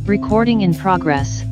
Recording in progress.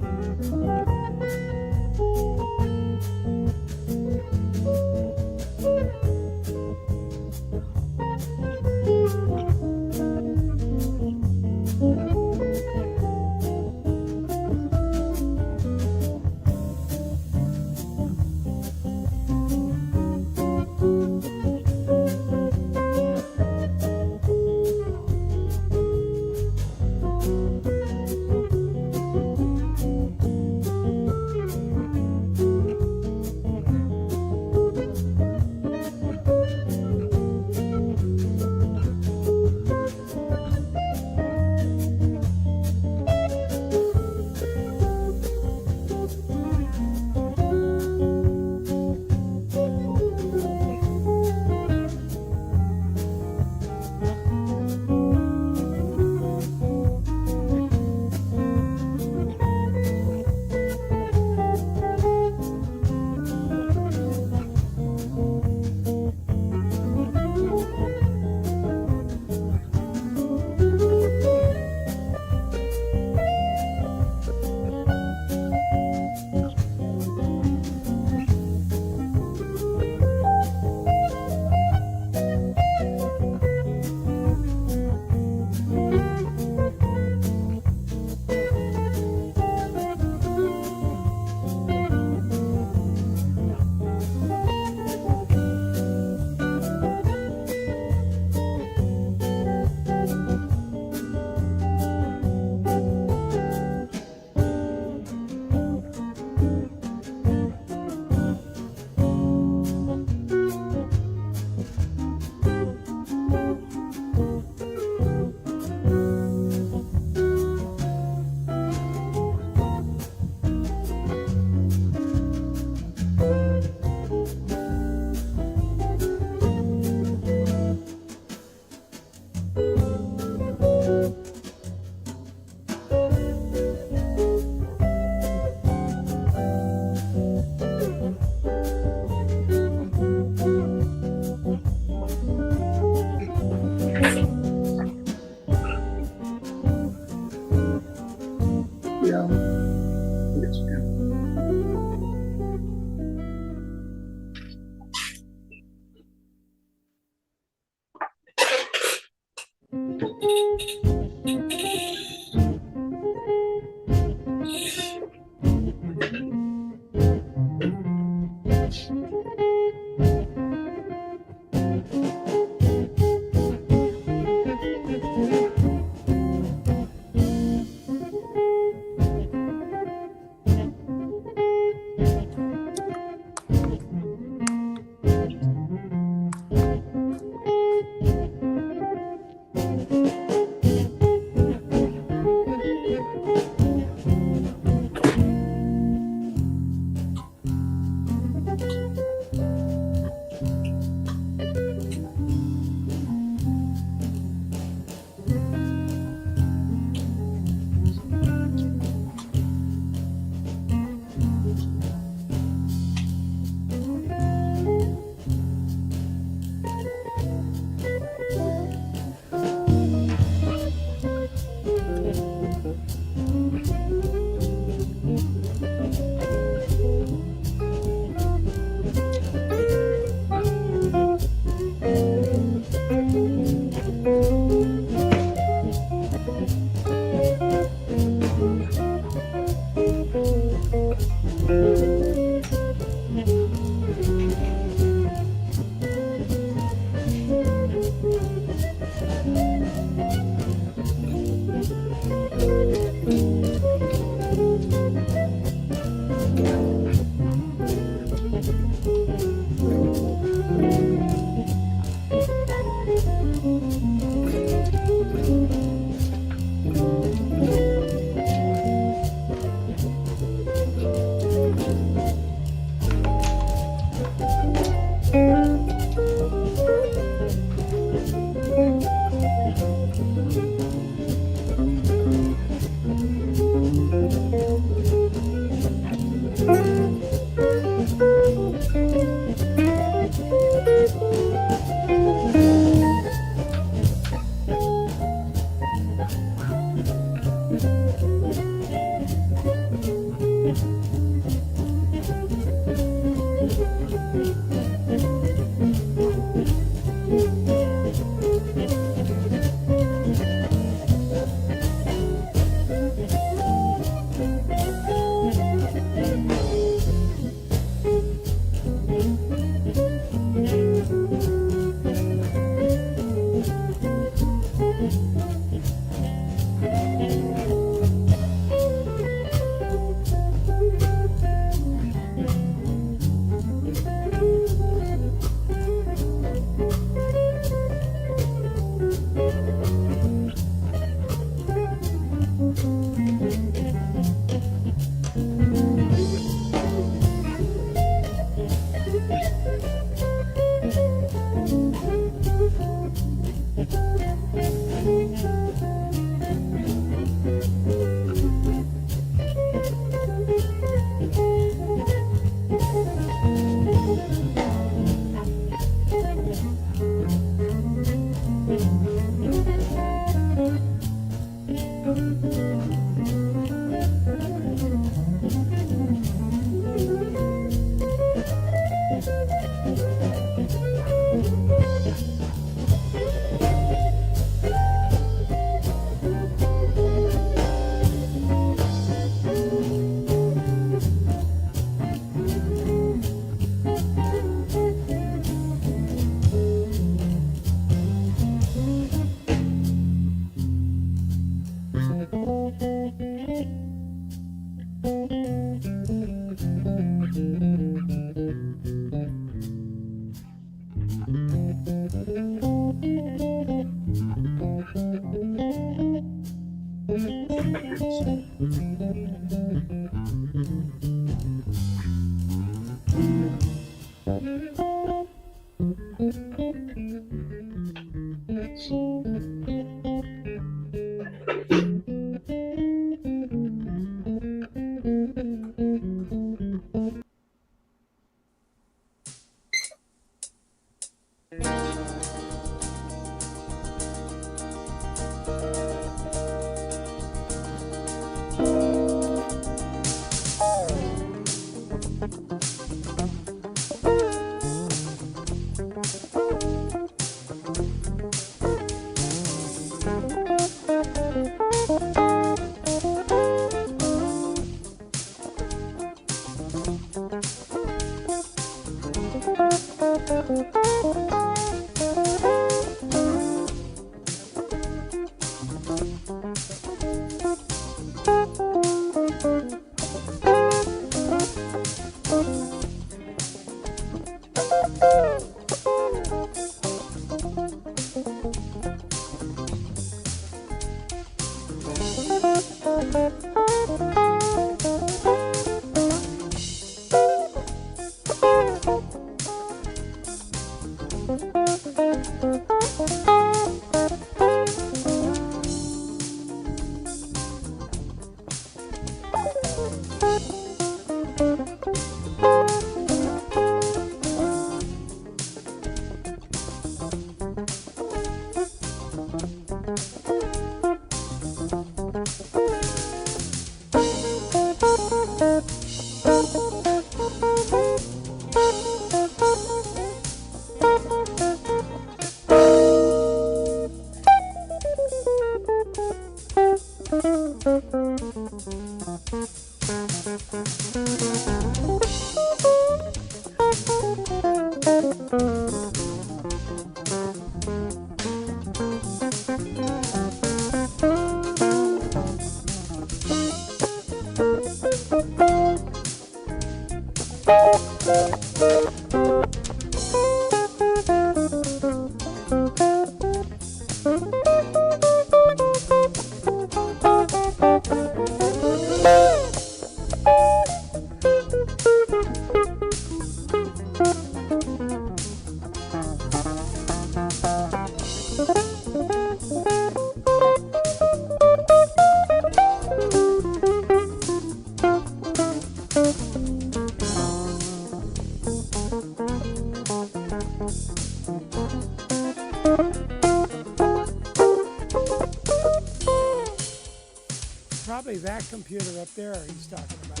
Probably that computer up there he's talking about.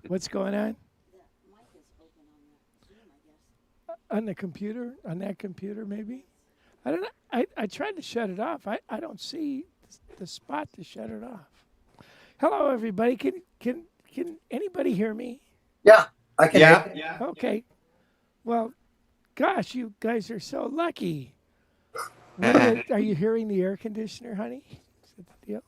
What's going on? On the computer? On that computer, maybe? I don't know. I tried to shut it off. I don't see the spot to shut it off. Hello, everybody. Can anybody hear me? Yeah, I can hear you. Yeah. Okay. Well, gosh, you guys are so lucky. Are you hearing the air conditioner, honey? Is that the deal?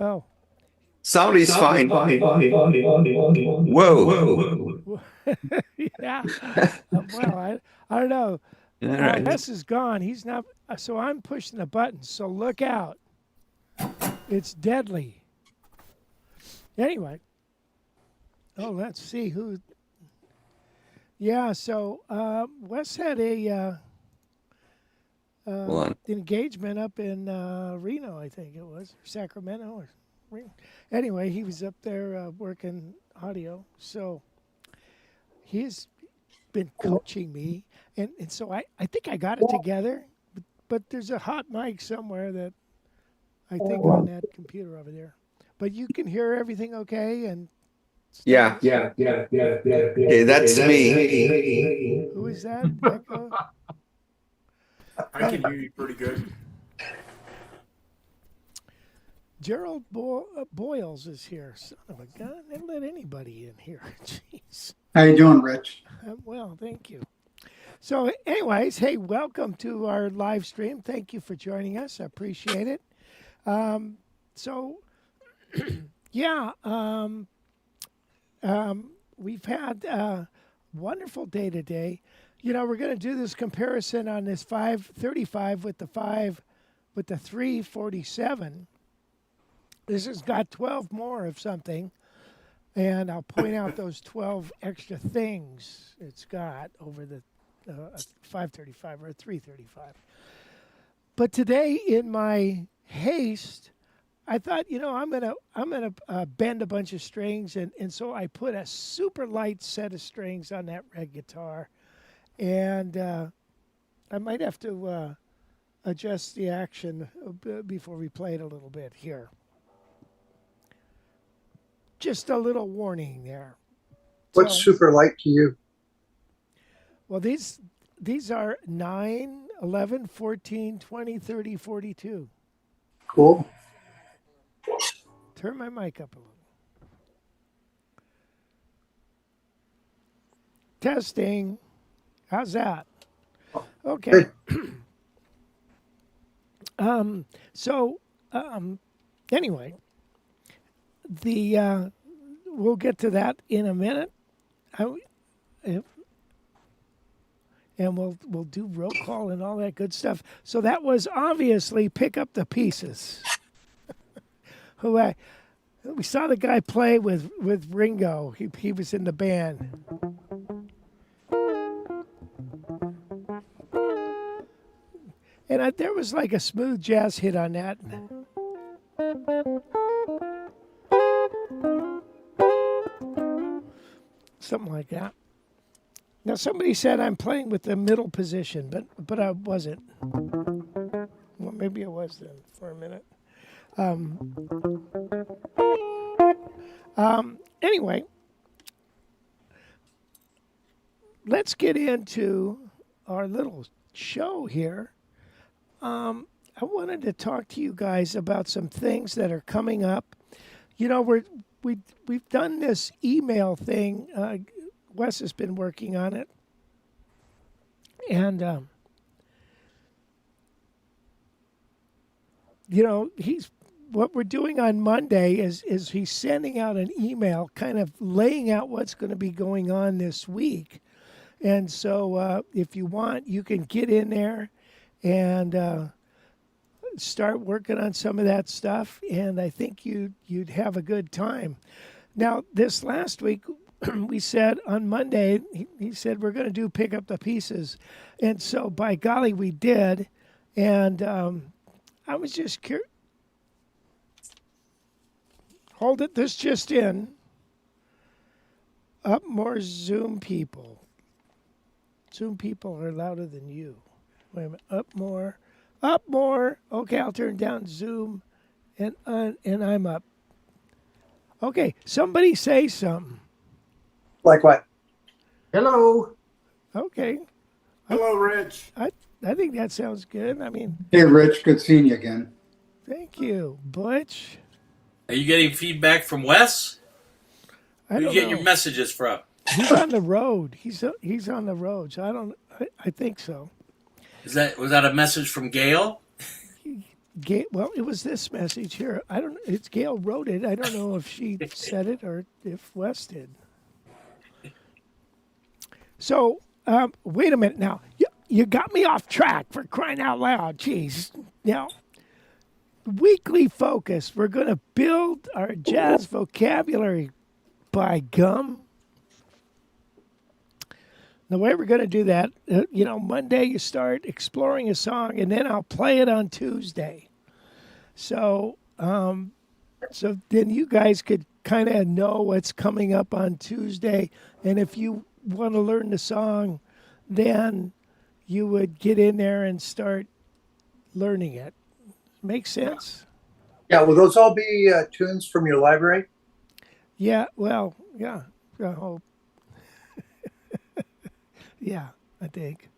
Oh. Somebody's fine. Whoa. Yeah. Well, I don't know. All right. Wes is gone. He's not. So I'm pushing the button. So look out. It's deadly. Anyway. Oh, let's see who. Yeah. So Wes had a engagement up in Reno, I think it was, or Sacramento, or Reno. Anyway, he was up there working audio. So he's been coaching me. And so I think I got it together, but there's a hot mic somewhere that I think on that computer over there. But you can hear everything okay? And Yeah. Okay, that's me. who is that? Echo? I can hear you pretty good. Gerald Boyles is here. Son of a gun. They let anybody in here. Jeez. How you doing, Rich? Well, thank you. So anyways, hey, welcome to our live stream. Thank you for joining us. I appreciate it. We've had a wonderful day today. You know, we're going to do this comparison on this 535 with the 347. This has got 12 more of something, and I'll point out those 12 extra things it's got over the 535 or 335. But today, in my haste, I thought, you know, I'm gonna bend a bunch of strings, and so I put a super light set of strings on that red guitar, and I might have to adjust the action before we play it a little bit here. Just a little warning there. What's super light to you? Well, these are 9, 11, 14, 20, 30, 42. Cool. Turn my mic up a little. Testing. How's that? Okay. Anyway, we'll get to that in a minute. And we'll do roll call and all that good stuff. So that was obviously Pick Up the Pieces. We saw the guy play with Ringo. He was in the band. And there was like a smooth jazz hit on that. Something like that. Now somebody said I'm playing with the middle position, but I wasn't. Well, maybe it was then for a minute. Anyway, let's get into our little show here. I wanted to talk to you guys about some things that are coming up. You know, we've done this email thing. Wes has been working on it, and you know, what we're doing on Monday is he's sending out an email, kind of laying out what's going to be going on this week. And so, if you want, you can get in there and start working on some of that stuff, and I think you'd have a good time. Now, this last week, we said on Monday, he said we're going to do pick up the pieces, and so by golly, we did. And I was just curious. Hold it. This just in. Up more Zoom people. Zoom people are louder than you. Wait a minute. Up more. Up more. Okay, I'll turn down Zoom, and I'm up. Okay, somebody say something. Like what? Hello. Okay, Hello, Rich. I think that sounds good. I mean, Hey, Rich. Good seeing you again. thank you, Butch. Are you getting feedback from Wes? I Who you don't getting know. your messages from? He's on the road. He's on the road. So I don't. I think so. Was that a message from Gail? Well, it was this message here. I don't. It's Gail wrote it. I don't know if she said it or if Wes did. So wait a minute now. You got me off track, for crying out loud. Jeez. Now, weekly focus. We're going to build our jazz vocabulary. By gum. The way we're going to do that, Monday you start exploring a song, and then I'll play it on Tuesday. So then you guys could kind of know what's coming up on Tuesday, and if you want to learn the song, then you would get in there and start learning it. Make sense? Yeah, will those all be tunes from your library? Yeah. Well, yeah. I hope. Yeah, I think.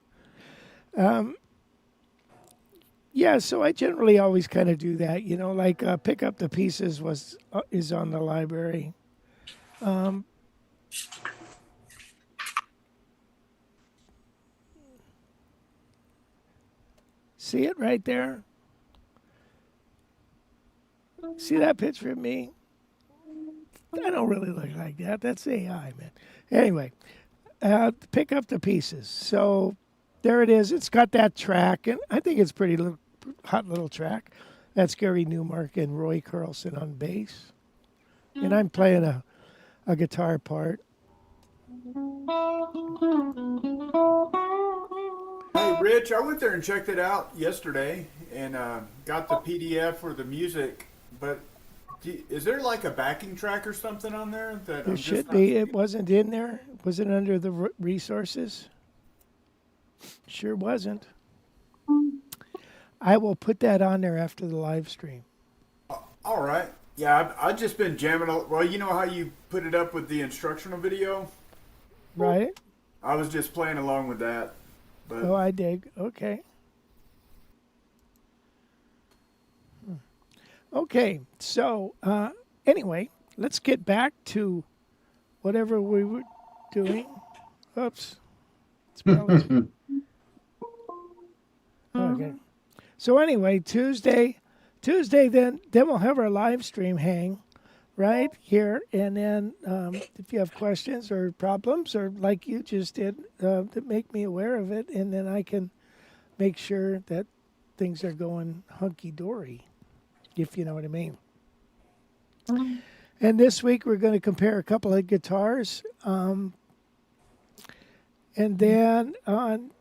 Yeah, so I generally always kind of do that, like pick up the pieces is on the library. See it right there? See that picture of me? I don't really look like that. That's AI, man. Anyway, pick up the pieces. So there it is. It's got that track, and I think it's pretty hot little track. That's Gary Newmark and Roy Carlson on bass. And I'm playing a guitar part. Hey, Rich, I went there and checked it out yesterday and got the PDF for the music. But is there like a backing track or something on there? There should be. It wasn't in there. Was it under the resources? Sure wasn't. I will put that on there after the live stream. All right. Yeah, I've just been jamming. Well, you know how you put it up with the instructional video? Right? I was just playing along with that. But Oh, I dig. Okay. Okay, so anyway, let's get back to whatever we were doing. Oops. Okay. So anyway, Tuesday, then we'll have our live stream hang right here, and then if you have questions or problems, or like you just did, that make me aware of it, and then I can make sure that things are going hunky dory, if you know what I mean. And this week we're going to compare a couple of guitars, and then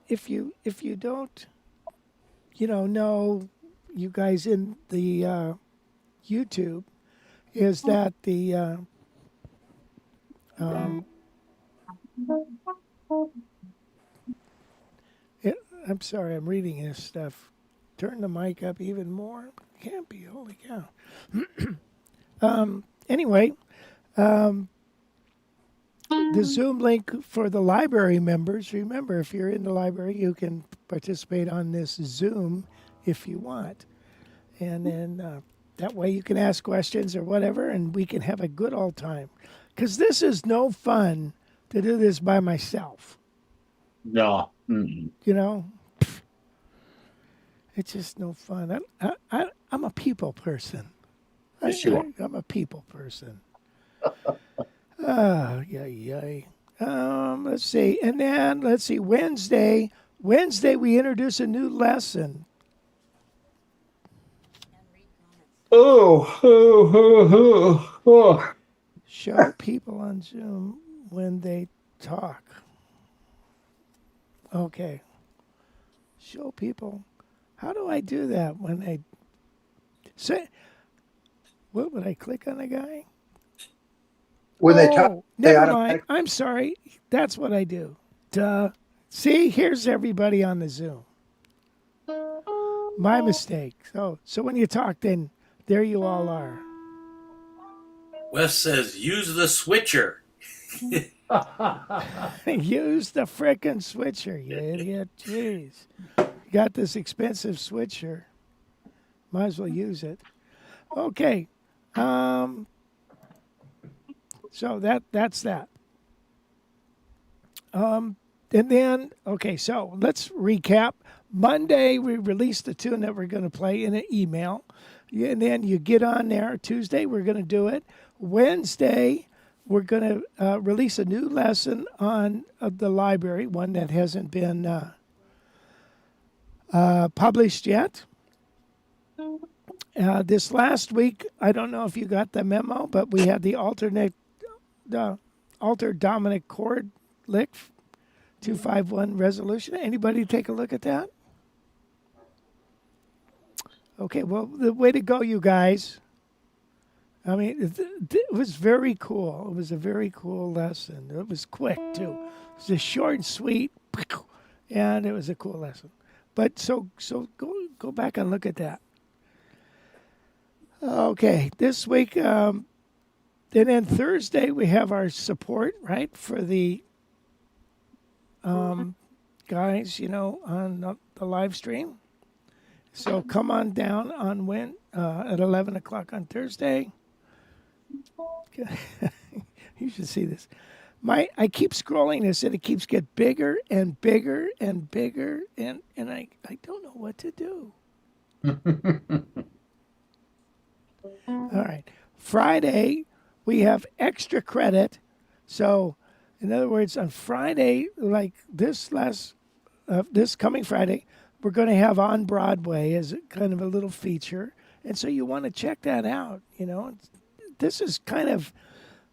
if you don't, know, you guys in the YouTube, is that the I'm sorry, I'm reading this stuff. turn the mic up even more. Can't be. Holy cow. Anyway, the Zoom link for the library members. Remember, if you're in the library, you can participate on this Zoom if you want. And then that way you can ask questions or whatever, and we can have a good old time. Because this is no fun to do this by myself. No. You know? It's just no fun. I'm a people person. Yes, you are. I'm a people person. Yay. Let's see. And then, let's see, Wednesday, we introduce a new lesson. Oh. Show people on Zoom when they talk. Okay. Show people. How do I do that when I say, what would I click on a guy? When they talk, they Never mind. automatically. I'm sorry. That's what I do. Duh. See, here's everybody on the Zoom. My mistake. So when you talk, then there you all are. Wes says use the switcher. Use the frickin' switcher, you idiot. Jeez. You got this expensive switcher. Might as well use it. Okay. So that's that. And then, okay, so let's recap. Monday, we released the tune that we're going to play in an email. And then you get on there. Tuesday, we're going to do it. Wednesday, we're going to release a new lesson on the library, one that hasn't been published yet. This last week, I don't know if you got the memo, but we had the alter Dominic Chord lick 251 resolution. Anybody take a look at that? Okay, well, the way to go, you guys. I mean, it was very cool. It was a very cool lesson. It was quick, too. It was just short and sweet, and it was a cool lesson. But so go back and look at that. Okay, this week, and then Thursday, we have our support, right, for the guys, on the live stream. So come on down on at 11 o'clock on Thursday. You should see this. I keep scrolling this, and it keeps getting bigger and bigger and bigger, and I don't know what to do. All right. Friday, we have extra credit. So, in other words, on Friday, like this coming Friday, we're going to have On Broadway as kind of a little feature. And so you want to check that out, This is kind of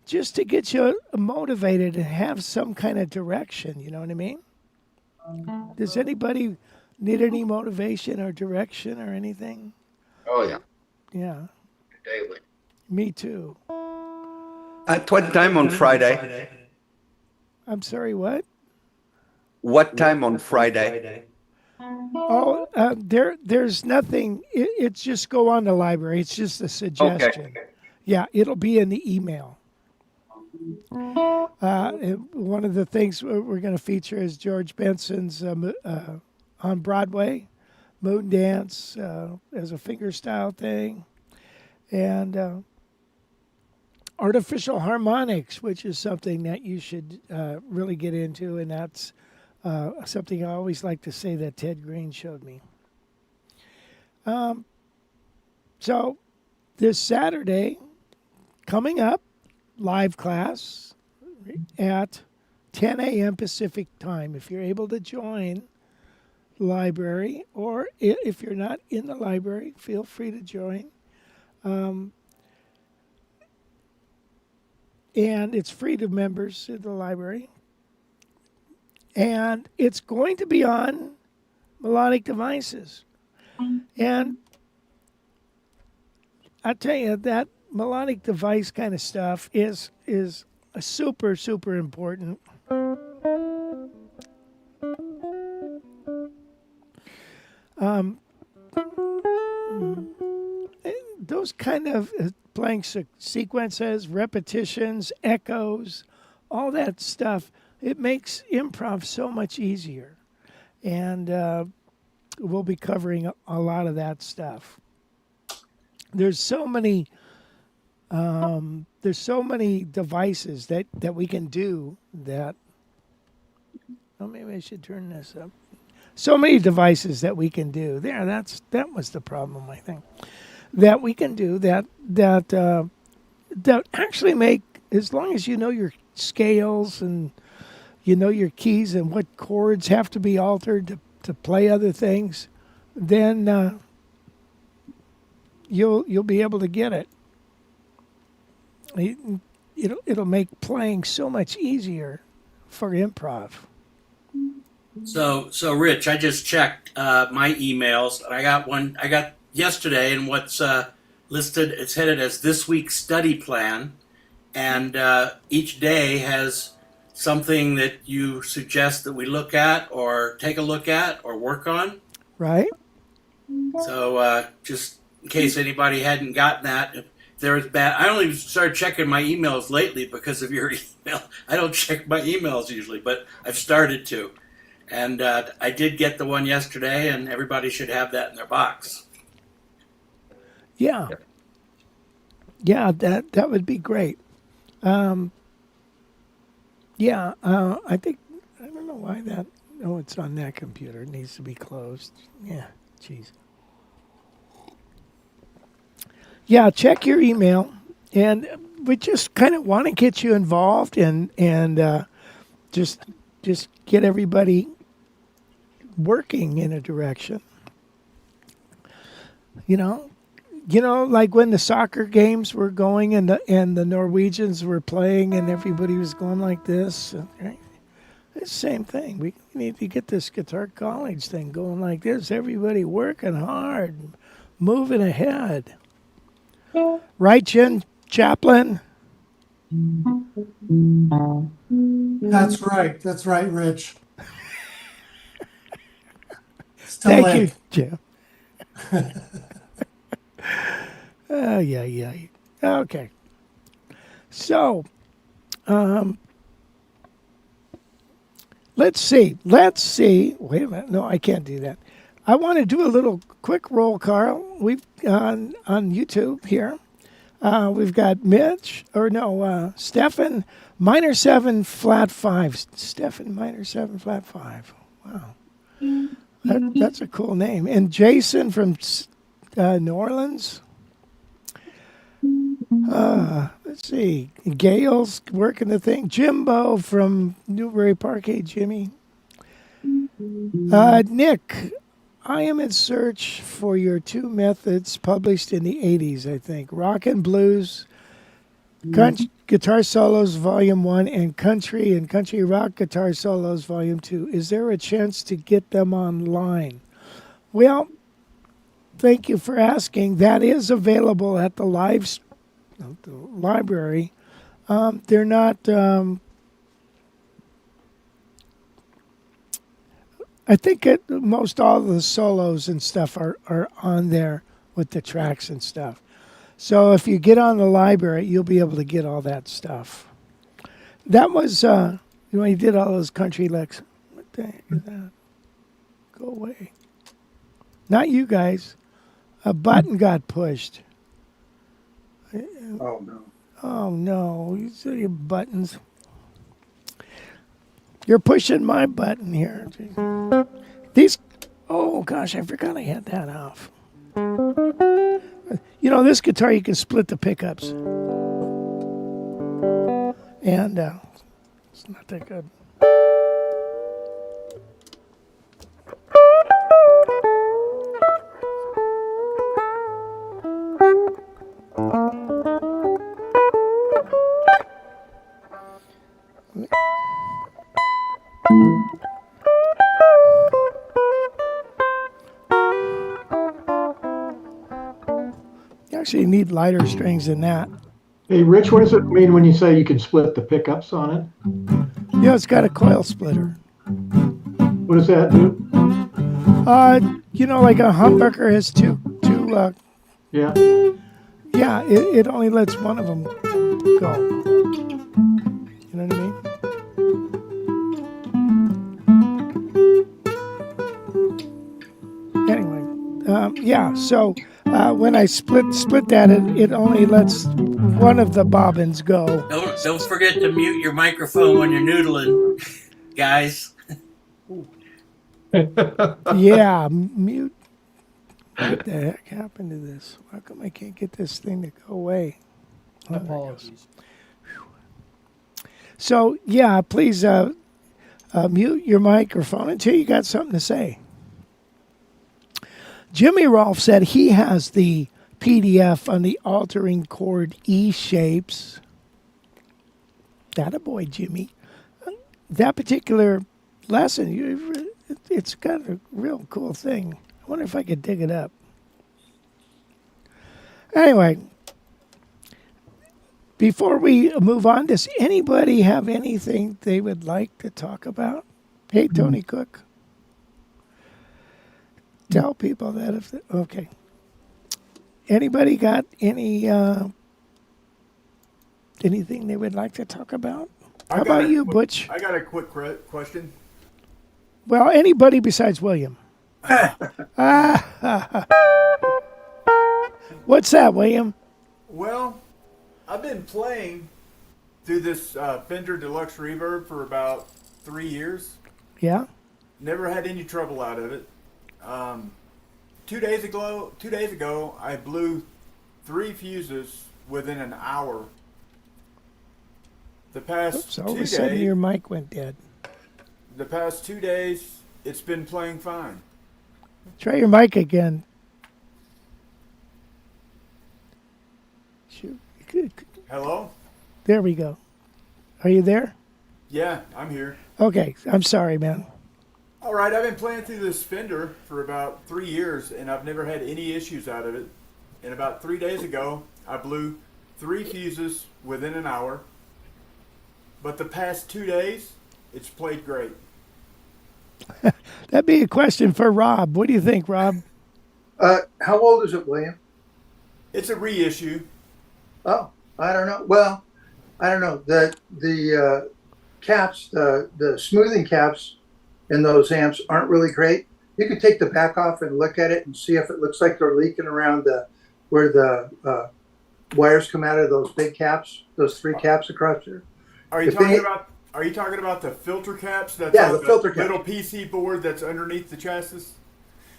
just to get you motivated and have some kind of direction, you know what I mean? Does anybody need any motivation or direction or anything? Oh, yeah. Yeah, Daily. me too. At what time on Friday? I'm sorry, what? What time on Friday? Oh, there's nothing. It's just go on the library. It's just a suggestion. Okay. Yeah, it'll be in the email. One of the things we're going to feature is George Benson's On Broadway, Moon Dance as a fingerstyle thing, and artificial harmonics, which is something that you should really get into, and that's something I always like to say that Ted Green showed me. So this Saturday, coming up, live class at 10 a.m. Pacific time. If you're able to join the library, or if you're not in the library, feel free to join. And it's free to members of the library. And it's going to be on melodic devices. And I tell you, that melodic device kind of stuff is a super, super important. Those kind of playing sequences, repetitions, echoes, all that stuff, it makes improv so much easier. And we'll be covering a lot of that stuff. There's so many devices that we can do that. Oh, maybe I should turn this up. So many devices that we can do. That was the problem, I think. That we can do that actually make, as long as you know your scales and you know your keys and what chords have to be altered to play other things, then you'll be able to get it. It'll make playing so much easier for improv. So Rich, I just checked my emails, and I got one. I got yesterday, and what's listed. It's headed as this week's study plan, and each day has something that you suggest that we look at, or take a look at, or work on. Right. So just in case anybody hadn't gotten that, if there was bad. I only started checking my emails lately because of your email. I don't check my emails usually, but I've started to. And I did get the one yesterday, and everybody should have that in their box. Yeah. Yeah, that would be great. I think, I don't know why that, oh, it's on that computer. It needs to be closed. Yeah, jeez. Yeah, check your email. And we just kind of want to get you involved and just get everybody working in a direction. You know, like when the soccer games were going and the Norwegians were playing and everybody was going like this. Right? It's the same thing. We need to get this guitar college thing going like this. Everybody working hard, moving ahead. Right, Jen Chaplin? That's right, Rich. Still Thank late. you, Jim. Yeah. Okay. So, let's see. Wait a minute. No, I can't do that. I want to do a little quick roll, Carl. We've on YouTube here. We've got Stefan, minor 7, flat 5. Stefan, minor 7, flat 5. Wow. That's a cool name. And Jason from New Orleans. Let's see. Gail's working the thing. Jimbo from Newbury Park. Hey, Jimmy. Nick, I am in search for your two methods published in the 80s, I think. Rock and Blues, Guitar Solos Volume 1, and Country Rock Guitar Solos Volume 2. Is there a chance to get them online? Well, thank you for asking. That is available at the library. They're not... I think most all of the solos and stuff are on there with the tracks and stuff. So if you get on the library, you'll be able to get all that stuff. That was, when you did all those country licks. What the heck is that? Go away. Not you guys. A button got pushed. Oh, no. Oh, no. You see your buttons. You're pushing my button here. These, oh gosh, I forgot I had that off. You know, this guitar, you can split the pickups. And it's not that good. You actually need lighter strings than that. Hey, Rich, what does it mean when you say you can split the pickups on it? Yeah, it's got a coil splitter. What does that do? You know, like a humbucker has two. Yeah. Yeah, it only lets one of them go. You know what I mean? Anyway, yeah. So when I split that, it only lets one of the bobbins go. Don't forget to mute your microphone when you're noodling, guys. Yeah, mute. What the heck happened to this? How come I can't get this thing to go away? Oh, there it goes. So yeah, please mute your microphone until you got something to say. Jimmy Rolfe said he has the PDF on the altering chord E shapes. That a boy, Jimmy. That particular lesson, it's got a real cool thing. I wonder if I could dig it up. Anyway, before we move on, does anybody have anything they would like to talk about? Hey, Tony Cook. Tell people that if okay. Anybody got any anything they would like to talk about? How about you, Butch? I got a quick question. Well, anybody besides William. What's that, William? Well, I've been playing through this Fender Deluxe Reverb for about 3 years. Yeah? Never had any trouble out of it. 2 days ago, I blew 3 fuses within an hour. The past Oops, all of 2 a sudden days, your mic went dead. the past 2 days, it's been playing fine. Try your mic again. Shoot. Hello? There we go. Are you there? Yeah, I'm here. Okay, I'm sorry, man. All right, I've been playing through this Fender for about 3 years, and I've never had any issues out of it. And about 3 days ago, I blew 3 fuses within an hour. But the past 2 days, it's played great. That'd be a question for Rob. What do you think, Rob? How old is it, William? It's a reissue. Oh, I don't know. Well, I don't know. The caps, the smoothing caps in those amps aren't really great. You could take the back off and look at it and see if it looks like they're leaking around where the wires come out of those big caps, those 3 caps across there. Are you talking about the filter caps? That's Yeah, on the filter cap. little PC board that's underneath the chassis.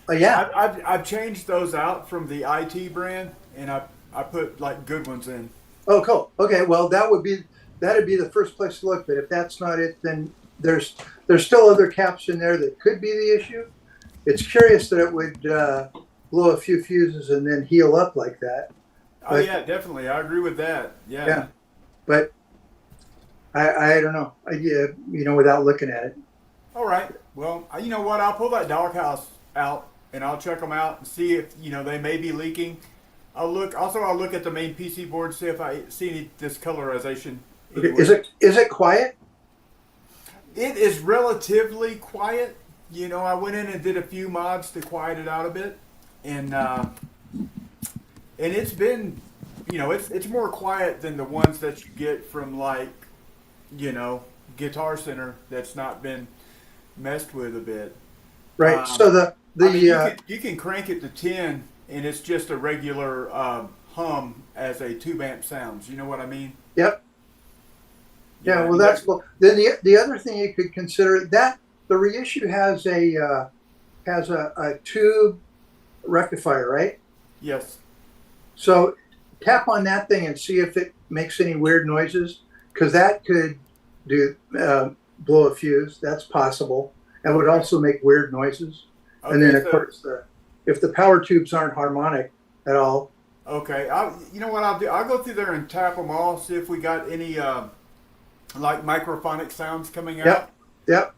Yeah. I've changed those out from the IT brand, and I put like good ones in. Oh, cool. Okay. Well, that'd be the first place to look. But if that's not it, then there's still other caps in there that could be the issue. It's curious that it would blow a few fuses and then heal up like that. Oh yeah, definitely. I agree with that. Yeah. Yeah. But I don't know. Without looking at it. All right. Well, you know what? I'll pull that doghouse out and I'll check them out and see if they may be leaking. I'll look at the main PC board, see if I see any discolorization. Okay. Is it quiet? It is relatively quiet. I went in and did a few mods to quiet it out a bit, and it's been, it's more quiet than the ones that you get from Guitar Center that's not been messed with a bit. Right. So you can crank it to 10, and it's just a regular hum as a tube amp sounds. You know what I mean? Yep. Yeah, well, that's cool. Then the other thing you could consider that the reissue has a tube rectifier, right? Yes. So tap on that thing and see if it makes any weird noises, because that could do blow a fuse. That's possible, and would also make weird noises. Okay, and then of course, if the power tubes aren't harmonic at all. Okay, you know what I'll do? I'll go through there and tap them all, see if we got any like microphonic sounds coming out. Yep.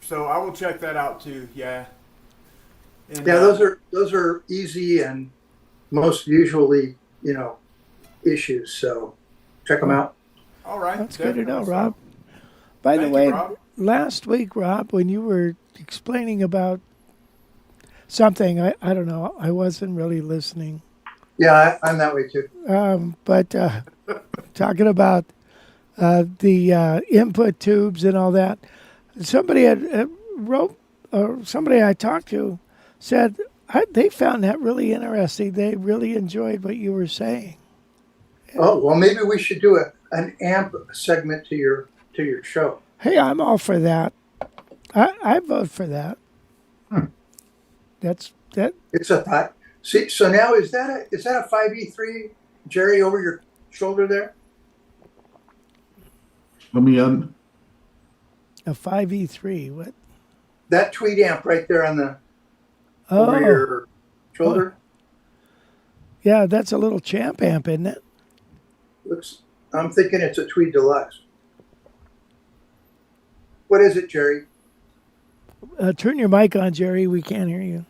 So I will check that out too. Yeah. And, yeah, those are easy and most usually issues. So check them out. All right. That's good to know, Rob. By the way, last week, Rob, when you were explaining about something. I don't know. I wasn't really listening. Yeah, I'm that way too. But talking about the input tubes and all that, somebody had wrote, or somebody I talked to said they found that really interesting. They really enjoyed what you were saying. Oh, well, maybe we should do an amp segment to your show. Hey, I'm all for that. I vote for that. That's that. It's a thought. See, so now is that a 5E3, Jerry, over your shoulder there? Let me A 5E3. What? That tweed amp right there on the over your shoulder. Yeah, that's a little champ amp, isn't it? Looks. I'm thinking it's a Tweed Deluxe. What is it, Jerry? Turn your mic on, Jerry. We can't hear you.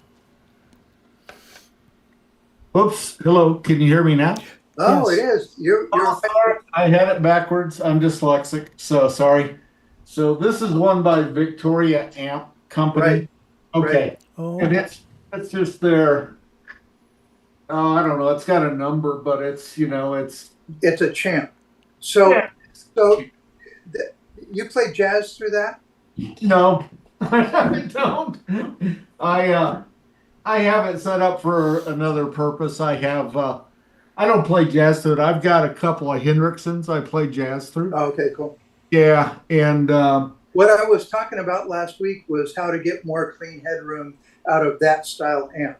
Whoops. Hello. Can you hear me now? Oh, Yes. it is. You're Sorry. I had it backwards. I'm dyslexic, so sorry. So this is one by Victoria Amp Company. Right. Okay. Oh, And it's just their, I don't know. It's got a number, but it's, it's a champ. So Yeah. you play jazz through that? No, I don't. I have it set up for another purpose. I don't play jazz through it. I've got a couple of Hendricksons I play jazz through. Oh, okay, cool. Yeah, and What I was talking about last week was how to get more clean headroom out of that style amp.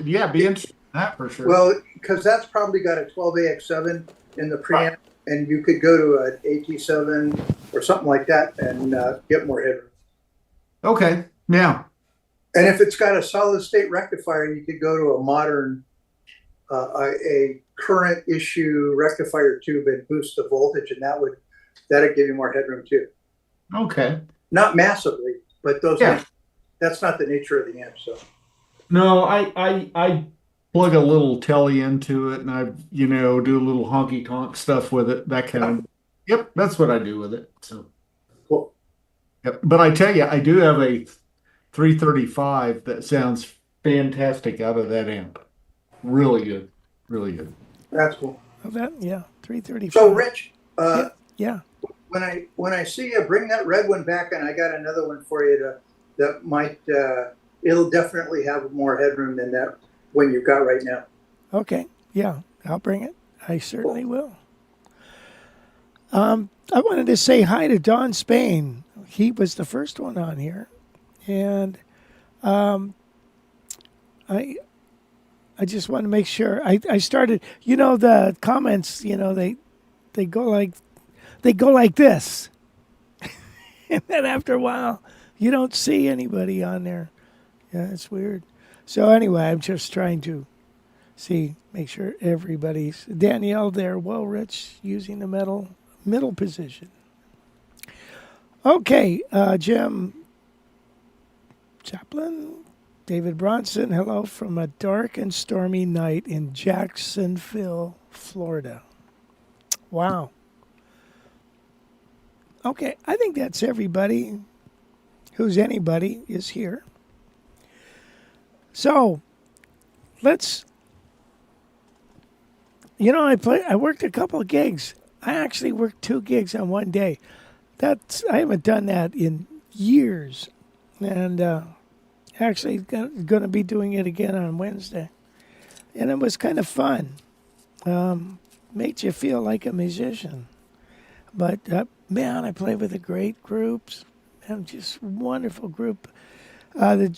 be interested in that for sure. Well, because that's probably got a 12AX7 in the preamp, and you could go to an AT7 or something like that and get more headroom. Okay, yeah. And if it's got a solid state rectifier, you could go to a modern, a current issue rectifier tube and boost the voltage, and that'd give you more headroom too. Okay. Not massively, but Yeah. that's not the nature of the amp. So No, I plug a little telly into it, and I do a little honky tonk stuff with it. That kind of. Yep, that's what I do with it. So. cool. Yep. But I tell you, I do have a 335 that sounds fantastic out of that amp. Really good. Really good. That's cool. oh, that 335. So Rich, Yeah. when I see you bring that red one back, and I got another one for you that might it'll definitely have more headroom than that one you've got right now. Okay. Yeah, I'll bring it. I certainly will. I wanted to say hi to Don Spain. He was the first one on here, and I just want to make sure I started. The comments. They go like this, and then after a while, you don't see anybody on there. Yeah, it's weird. So anyway, I'm just trying to make sure everybody's Danielle there. Well, Rich using the middle position. Okay, Jim Chaplin, David Bronson. Hello from a dark and stormy night in Jacksonville, Florida. Wow. Okay, I think that's everybody who's anybody is here. So, let's. I worked a couple of gigs. I actually worked 2 gigs on one day. I haven't done that in years, and actually going to be doing it again on Wednesday, and it was kind of fun. Makes you feel like a musician, but man, I play with a great groups. And just wonderful group. The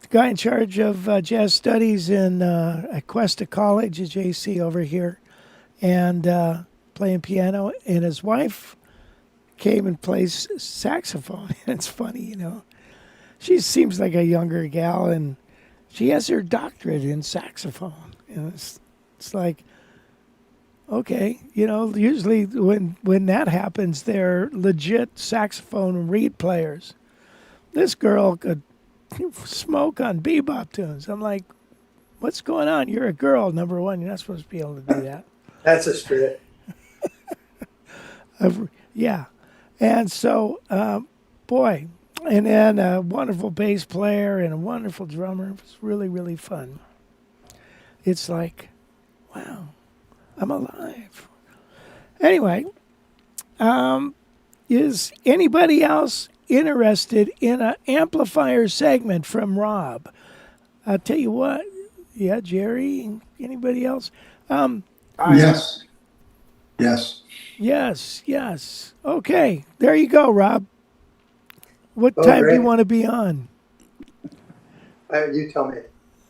guy in charge of jazz studies at Cuesta College, a JC over here, and playing piano. And his wife came and plays saxophone. It's funny, She seems like a younger gal, and she has her doctorate in saxophone. It's like, okay, usually when that happens, they're legit saxophone reed players. This girl could smoke on bebop tunes. I'm like, what's going on? You're a girl, number one. You're not supposed to be able to do that. That's a spirit. Yeah. And so, boy, And then a wonderful bass player and a wonderful drummer. It was really, really fun. It's like, wow, I'm alive. Anyway, is anybody else interested in an amplifier segment from Rob? I'll tell you what. Yeah, Jerry. Anybody else? Yes. Yes. Yes. Okay, there you go, Rob. What Oh, time do great. you want to be on? You tell me.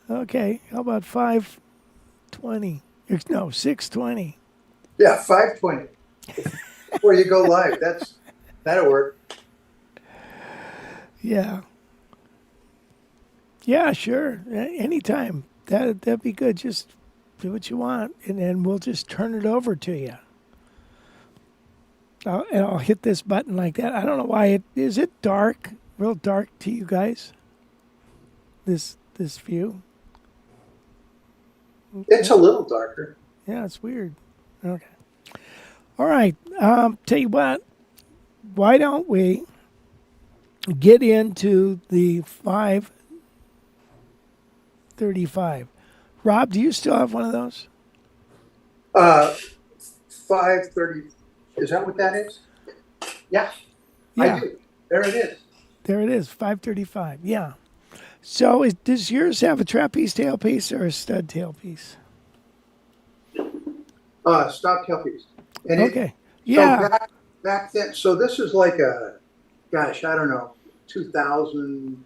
Okay, how about 5:20? No, 6:20. Yeah, 5:20. Before you go live. That'll work. Yeah. Yeah, sure. Anytime. That'd be good. Just do what you want, and then we'll just turn it over to you. And I'll hit this button like that. I don't know why is it dark, real dark to you guys? This view. It's a little darker. Yeah, it's weird. Okay. All right. Tell you what. Why don't we get into the 535? Rob, do you still have one of those? 5:30. Is that what that is? Yeah. Yeah. I do. There it is. There it is, 535. Yeah. So does yours have a trapeze tailpiece or a stud tailpiece? Stop tailpiece. And Okay. So back then, so this is like a, gosh, I don't know, 2000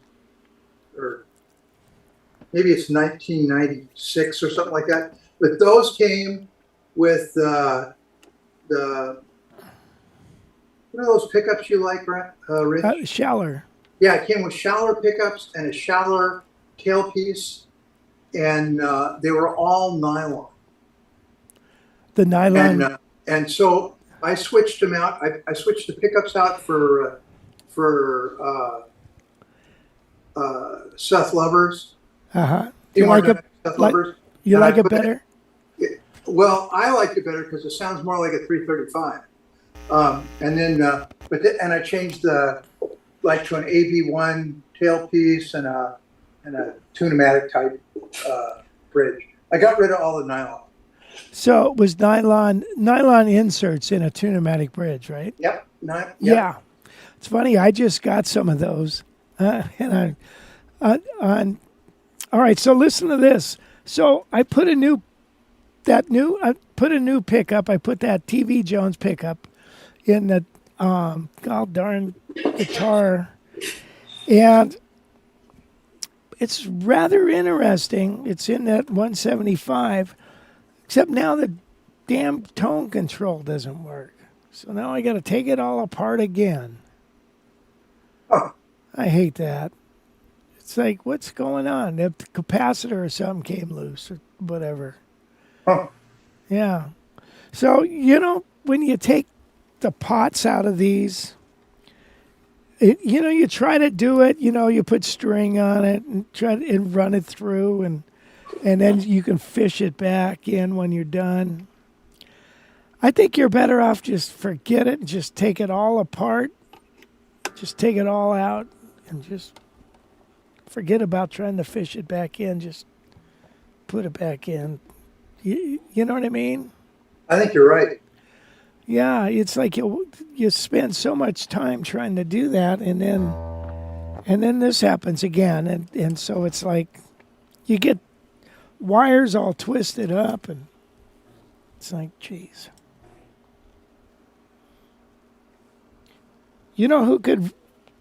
or maybe it's 1996 or something like that. But those came with the what are those pickups you like, Rich? Schaller. Yeah, it came with Schaller pickups and a Schaller tailpiece, and they were all nylon. The nylon. And so I switched them out. I switched the pickups out for Seth Lovers. Uh-huh. You like it? Seth Lovers? You And like I it put better? Well, I liked it better because it sounds more like a 335. And then, and I changed to an AB1 tailpiece and a Tune-O-Matic type bridge. I got rid of all the nylon. So it was nylon inserts in a Tune-O-Matic bridge, right? Yep. Yeah. It's funny. I just got some of those, and all right. So listen to this. So I put a new pickup. I put that TV Jones pickup in the god darn guitar, and it's rather interesting. It's in that 175, except now the damn tone control doesn't work. So now I got to take it all apart again. Oh. I hate that. It's like, what's going on? The capacitor or something came loose or whatever. Oh. Yeah. So, when you take the pots out of these, you try to do it, you put string on it and and run it through and then you can fish it back in when you're done. I think you're better off just forget it and just take it all apart. Just take it all out and just forget about trying to fish it back in. Just put it back in. You know what I mean? I think you're right. Yeah, it's like you spend so much time trying to do that, and then this happens again, and so it's like you get wires all twisted up, and it's like, geez. You know who could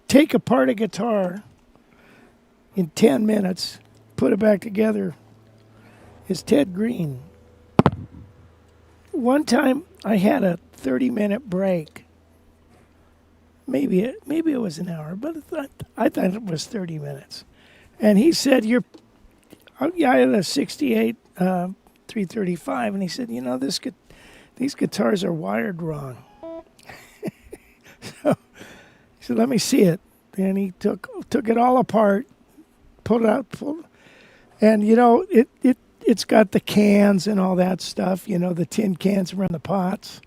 take apart a guitar in 10 minutes, put it back together? Is Ted Green. One time I had a 30-minute break. Maybe it was an hour, but I thought it was 30 minutes. And he said, I had a 68 335, and he said, these guitars are wired wrong. So he said, let me see it. And he took it all apart, pulled it out, and it's got the cans and all that stuff, the tin cans around the pots,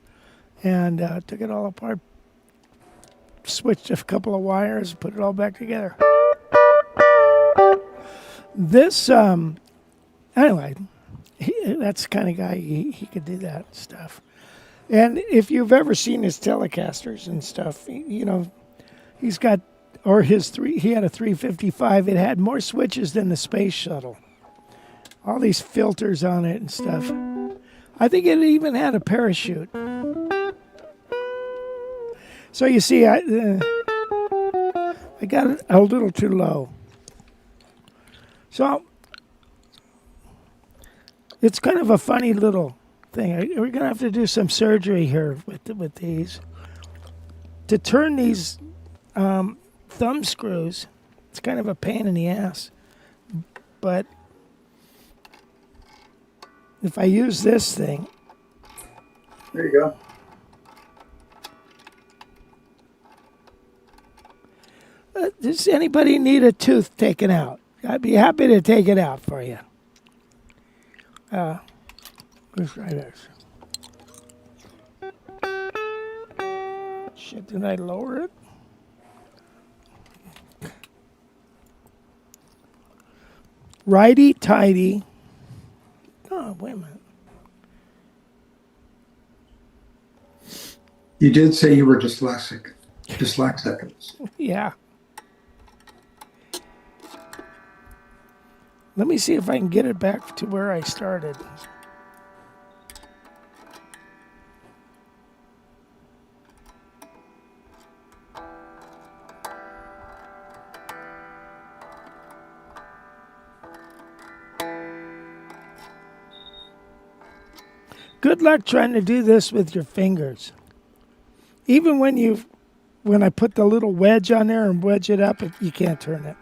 and took it all apart, switched a couple of wires, put it all back together. This, anyway, that's the kind of guy, he could do that stuff. And if you've ever seen his Telecasters and stuff, you know, he's got, or he had a 355. It had more switches than the space shuttle. All these filters on it and stuff. I think it even had a parachute. So you see, I got it a little too low. So it's kind of a funny little thing. We're going to have to do some surgery here with these. To turn these thumb screws, it's kind of a pain in the ass. But if I use this thing. There you go. Does anybody need a tooth taken out? I'd be happy to take it out for you. Let's try this. Shit, did I lower it? Righty tighty. Oh, wait a minute. You did say you were dyslexic. Dyslexic. Yeah. Let me see if I can get it back to where I started. Good luck trying to do this with your fingers. Even when I put the little wedge on there and wedge it up, you can't turn it.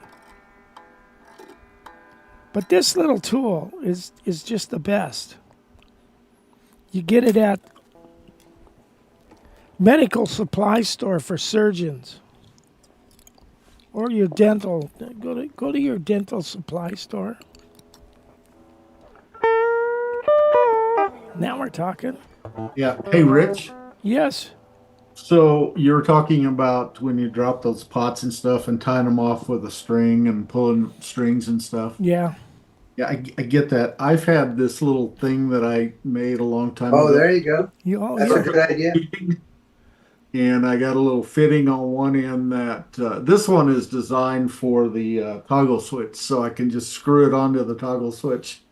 But this little tool is just the best. You get it at medical supply store for surgeons, or your dental. Go to your dental supply store. Now we're talking. Yeah. Hey, Rich. Yes. So you're talking about when you drop those pots and stuff and tying them off with a string and pulling strings and stuff. Yeah. Yeah, I get that. I've had this little thing that I made a long time ago. Oh, there you go. That's a Yeah. good idea. And I got a little fitting on one end that this one is designed for the toggle switch, so I can just screw it onto the toggle switch.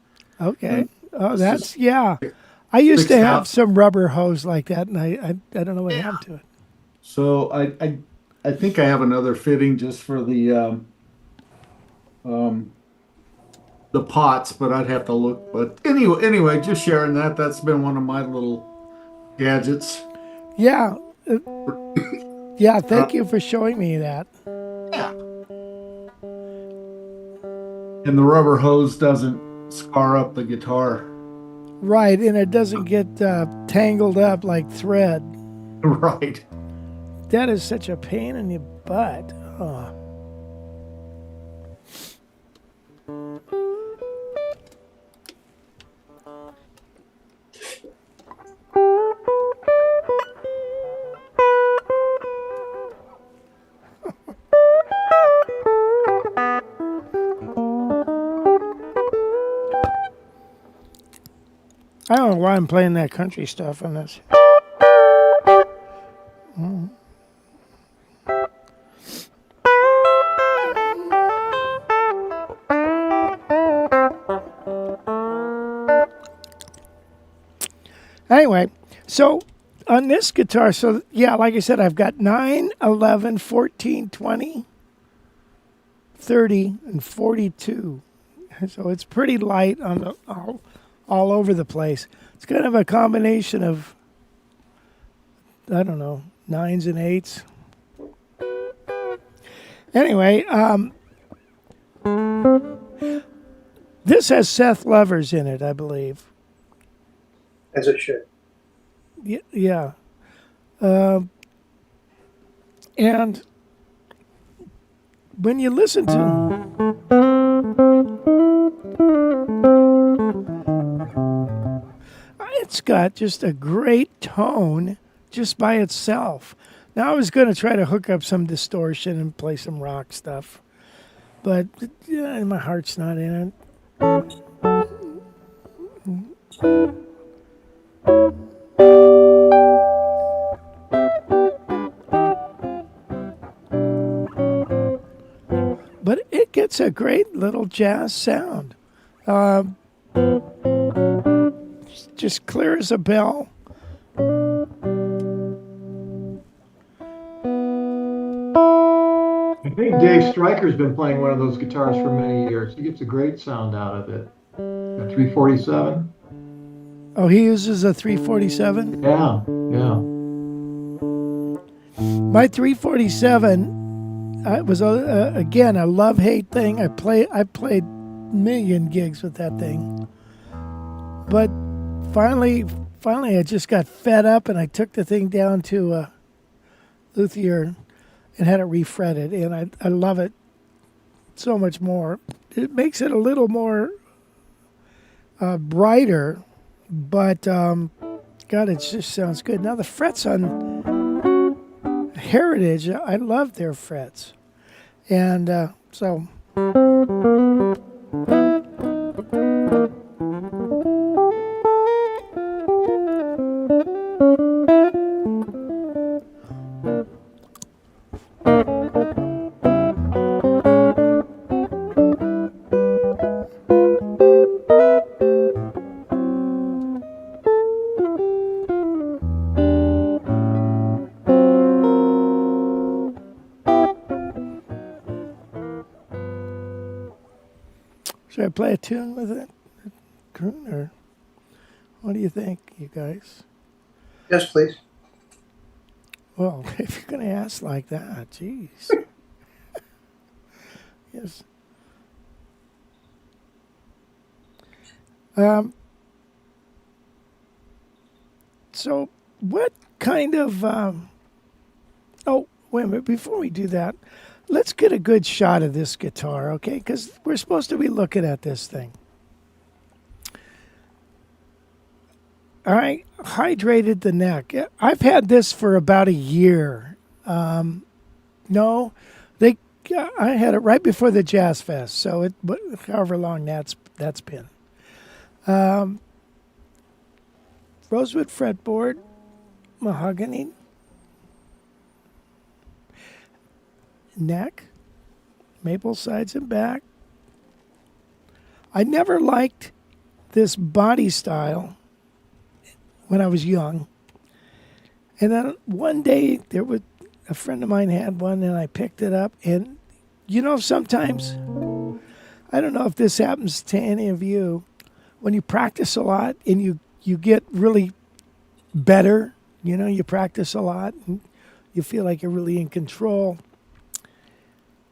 Okay. Oh, that's, yeah. I used to have some rubber hose like that, and I don't know what happened to it. So I think I have another fitting just for the pots, but I'd have to look. But anyway, just sharing that. That's been one of my little gadgets. Yeah. Yeah, thank you for showing me that. Yeah. And the rubber hose doesn't scar up the guitar. Right, and it doesn't get tangled up like thread. Right. That is such a pain in the butt. Oh. I don't know why I'm playing that country stuff on this. Anyway, so on this guitar, so yeah, like I said, I've got 9, 11, 14, 20, 30, and 42. So it's pretty light on the all over the place. It's kind of a combination of, I don't know, 9s and 8s. Anyway, this has Seth Lovers in it, I believe. As it should. Yeah. And when you listen to it's got just a great tone just by itself. Now I was going to try to hook up some distortion and play some rock stuff, but yeah, my heart's not in it. But it gets a great little jazz sound. Just clear as a bell. I think Dave Stryker's been playing one of those guitars for many years. He gets a great sound out of it. A 347. Oh, he uses a 347? Yeah, yeah. My 347 was again a love-hate thing. I played a million gigs with that thing. But finally I just got fed up and I took the thing down to a luthier and had it refretted, and I love it so much more. It makes it a little more brighter, but God, it just sounds good. Now the frets on Heritage, I love their frets, and so. Should I play a tune with it, Croon, or what do you think, you guys? Yes, please. Well, if you're going to ask like that, jeez. Yes. So, what kind of? Oh, wait a minute. Before we do that, let's get a good shot of this guitar, okay? Because we're supposed to be looking at this thing. I hydrated the neck. I've had this for about a year. No, I had it right before the Jazz Fest, so however long that's been. Rosewood fretboard, mahogany neck, maple sides and back. I never liked this body style when I was young. And then one day a friend of mine had one and I picked it up, and sometimes, I don't know if this happens to any of you, when you practice a lot and you get really better, you practice a lot and you feel like you're really in control.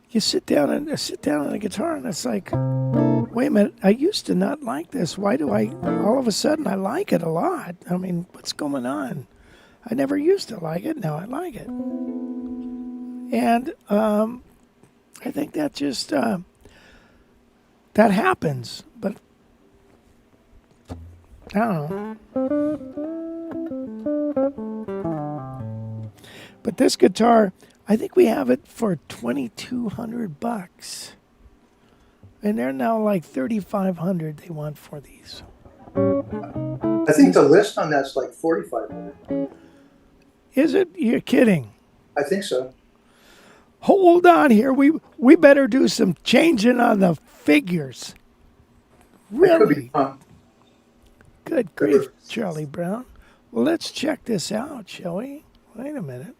You sit down on a guitar and it's like, wait a minute, I used to not like this. Why do all of a sudden I like it a lot? I mean, what's going on? I never used to like it. Now I like it. And I think that just, that happens. But I don't know. But this guitar, I think we have it for $2,200. And they're now like $3,500 they want for these. I think the list on that's like 4,500. Is it? You're kidding. I think so. Hold on here. We better do some changing on the figures. Really? Good grief, Charlie Brown. Well, let's check this out, shall we? Wait a minute.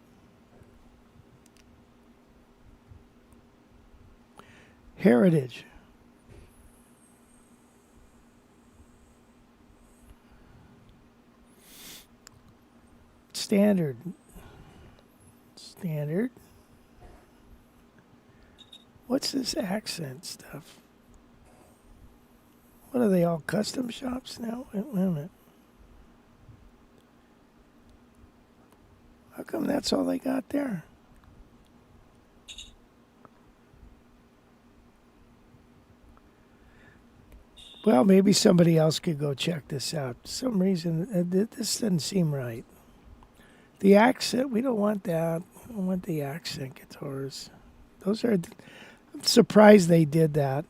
Heritage. Standard. What's this accent stuff? What are they, all custom shops now? Wait a minute. How come that's all they got there? Well, maybe somebody else could go check this out. For some reason, this doesn't seem right. The accent, we don't want that. I want the accent guitars. Those are. I'm surprised they did that.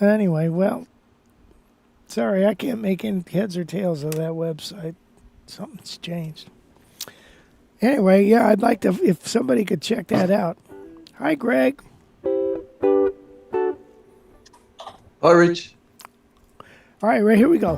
Anyway, well, sorry, I can't make any heads or tails of that website. Something's changed. Anyway, yeah, I'd like to, if somebody could check that out. Hi, Greg. Hi, Rich. All right, right here we go.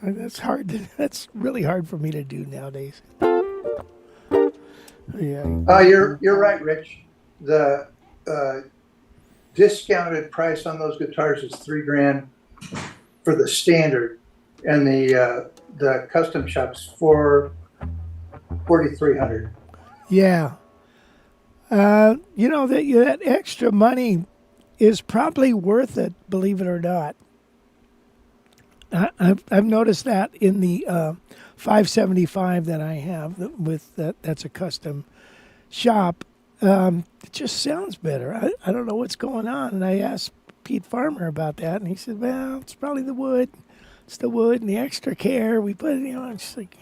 That's hard. That's really hard for me to do nowadays. Yeah. You're right, Rich. The discounted price on those guitars is $3,000 for the standard, and the custom shop's $4,300. Yeah. You know that extra money is probably worth it, believe it or not. I've noticed that in the 575 that I have with that's a custom shop. It just sounds better. I don't know what's going on. And I asked Pete Farmer about that, and he said, well, it's probably the wood. It's the wood and the extra care we put, it's just like...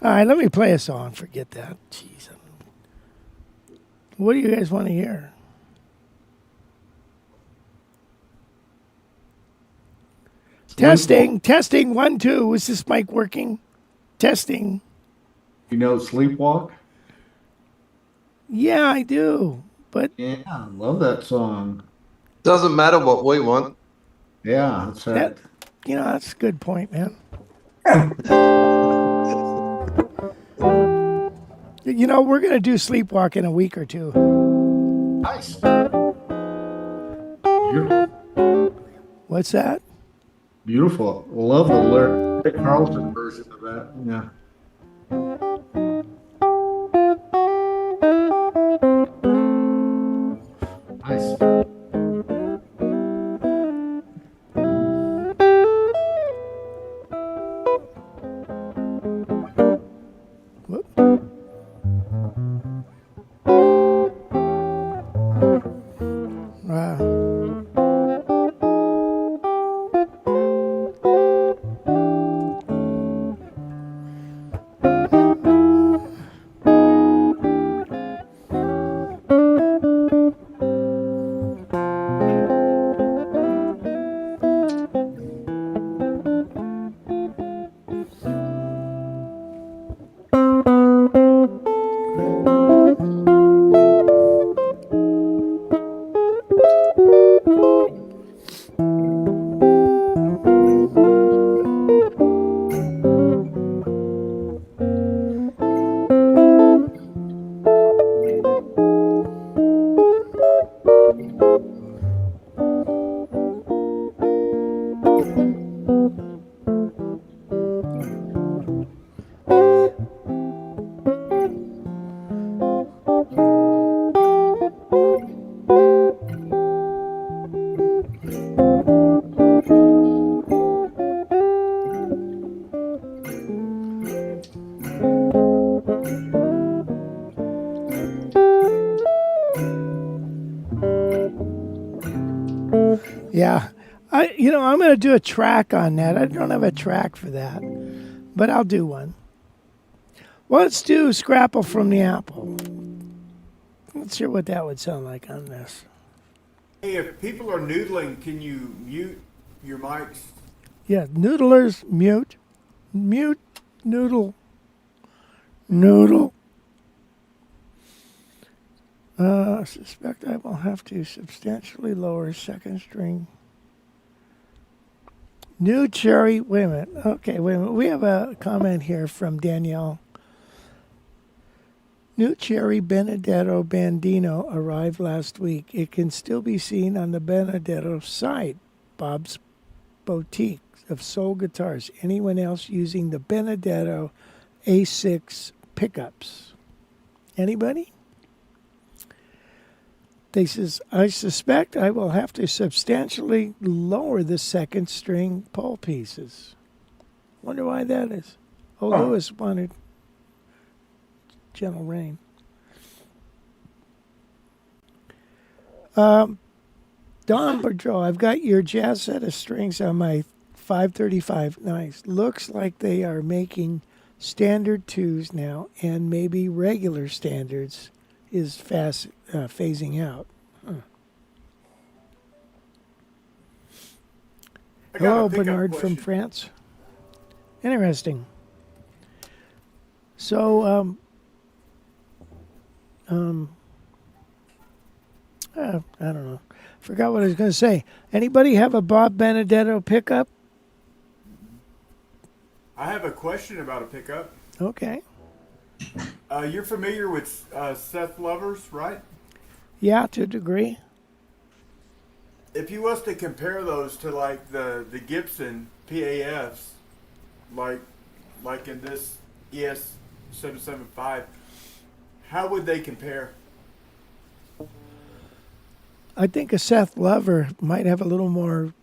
All right, let me play a song. Forget that. Jeez. What do you guys want to hear? Testing, 1, 2. Is this mic working? Testing. You know Sleepwalk? Yeah, I do. But yeah, I love that song. Doesn't matter what we want. Yeah, that's right. That's a good point, man. We're going to do Sleepwalk in a week or two. Nice. Beautiful. What's that? Beautiful. Love the Rick Carlson version of that. Yeah. Nice. Yeah. I'm going to do a track on that. I don't have a track for that, but I'll do one. Well, let's do Scrapple from the Apple. Not sure what that would sound like on this. Hey, if people are noodling, can you mute your mics? Yeah, noodlers, mute. Mute, noodle. Noodle. Suspect I will have to substantially lower second string. New cherry. Wait a minute. Okay, wait a minute. We have a comment here from Danielle. New cherry Benedetto Bandino arrived last week. It can still be seen on the Benedetto site. Bob's boutique of soul guitars. Anyone else using the Benedetto A6 pickups? Anybody? They says, I suspect I will have to substantially lower the second string pole pieces. Wonder why that is. Oh, Lewis wanted gentle rain. Don Boudreau, I've got your jazz set of strings on my 535. Nice. Looks like they are making standard twos now, and maybe regular standards is phasing out. Huh. Hello, Bernard from France. Interesting. So, I don't know. Forgot what I was going to say. Anybody have a Bob Benedetto pickup? I have a question about a pickup. Okay. You're familiar with Seth Lovers, right? Yeah, to a degree. If you was to compare those to like the Gibson PAFs, like in this ES-775, how would they compare? I think a Seth Lover might have a little more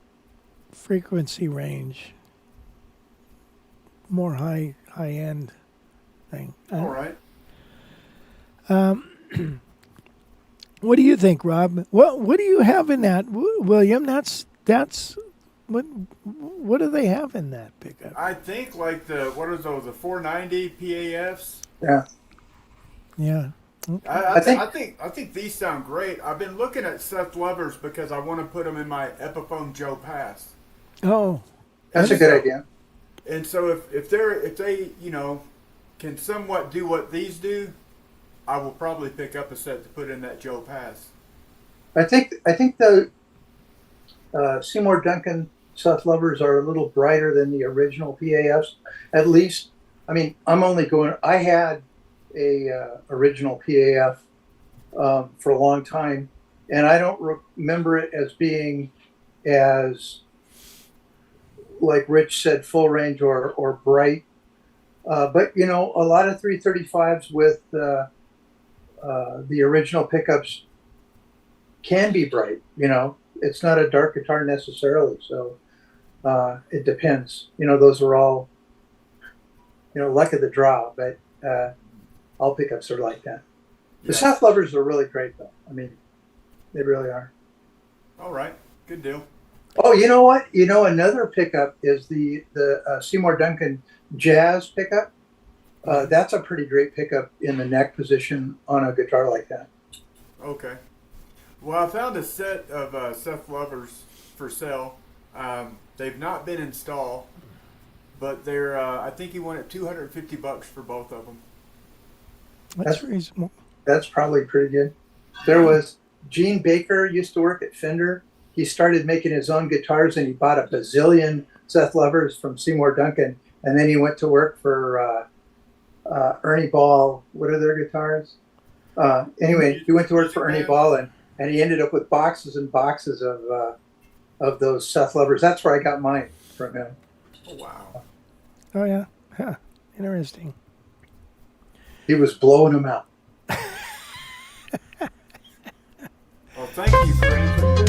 frequency range, more high end thing. All right. What do you think, Rob? What do you have in that, William? That's what do they have in that pickup? I think like what are those? The 490 PAFs. Yeah. Yeah. Okay. I think these sound great. I've been looking at Seth Lovers because I want to put them in my Epiphone Joe Pass. Oh, That's a good idea. And so if they can somewhat do what these do, I will probably pick up a set to put in that Joe Pass. I think the Seymour Duncan Seth Lovers are a little brighter than the original PAFs. At least, I mean, I had a original PAF for a long time, and I don't remember it as being as, like Rich said, full range or bright. But a lot of 335s with the original pickups can be bright. It's not a dark guitar necessarily, so it depends. Those are all luck of the draw, but all pickups are like that. The Seth Lovers are really great, though. I mean, they really are. All right, good deal. Oh, you know what? Another pickup is the Seymour Duncan Jazz pickup. That's a pretty great pickup in the neck position on a guitar like that. Okay. Well, I found a set of Seth Lovers for sale. They've not been installed, but they're. I think he wanted $250 for both of them. That's reasonable. That's probably pretty good. There was Gene Baker used to work at Fender. He started making his own guitars, and he bought a bazillion Seth Lovers from Seymour Duncan, and then he went to work for Ernie Ball. What are their guitars? Anyway, he went to work for Ernie Ball, and he ended up with boxes and boxes of those Seth Lovers. That's where I got mine from him. Oh, wow. Oh, yeah. Huh. Interesting. He was blowing them out. Well, thank you for answering.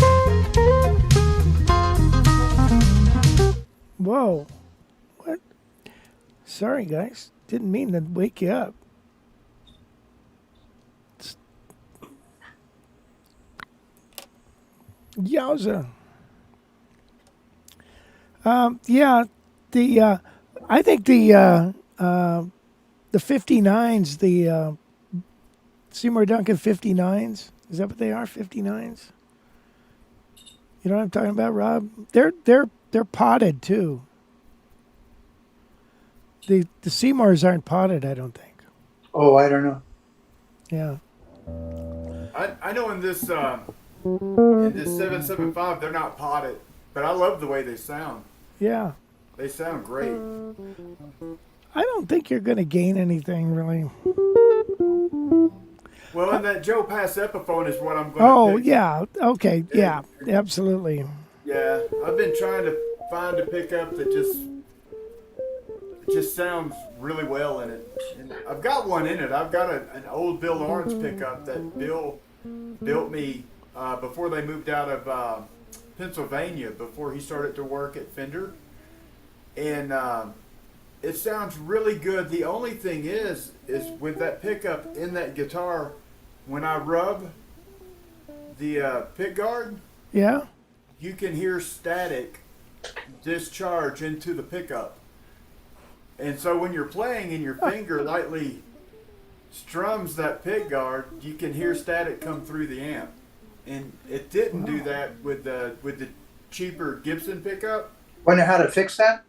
Whoa. What? Sorry, guys. Didn't mean to wake you up. Yowza. Yeah, I think the 59s, the Seymour Duncan 59s, is that what they are? 59s? You know what I'm talking about, Rob? They're potted too. The Seymours aren't potted, I don't think. Oh, I don't know. Yeah. I know in this 775 they're not potted, but I love the way they sound. Yeah. They sound great. I don't think you're going to gain anything really. Well, and that Joe Pass Epiphone is what I'm going to Oh, pick. yeah. Okay. Yeah, absolutely. Yeah, I've been trying to find a pickup that just sounds really well in it. And I've got one in it. I've got an old Bill Lawrence pickup that Bill built me before they moved out of Pennsylvania, before he started to work at Fender. And it sounds really good. The only thing is with that pickup in that guitar, when I rub the pick guard, Yeah. you can hear static discharge into the pickup. And so when you're playing and your finger lightly strums that pick guard, you can hear static come through the amp. And it didn't do that with the cheaper Gibson pickup. Want to know how to fix that?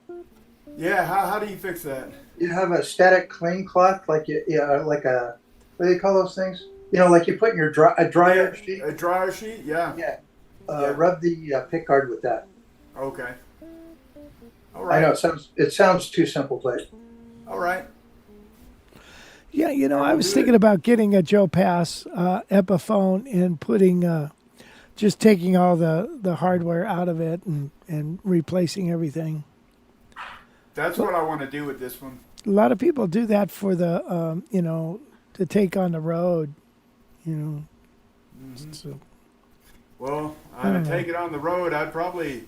Yeah, how do you fix that? You have a static clean cloth, like like a, what do you call those things? You know, like you put in your a dryer sheet. A dryer sheet, yeah. Yeah. Yeah. Rub the pick guard with that. Okay. All I right. know it sounds too simple, but All right. Yeah, you know, I was thinking about getting a Joe Pass Epiphone and putting, just taking all the hardware out of it and replacing everything. That's what I want to do with this one. A lot of people do that for the, you know, to take on the road, you know. Mm-hmm. So, Well, I don't I'd know. take it on the road. I'd probably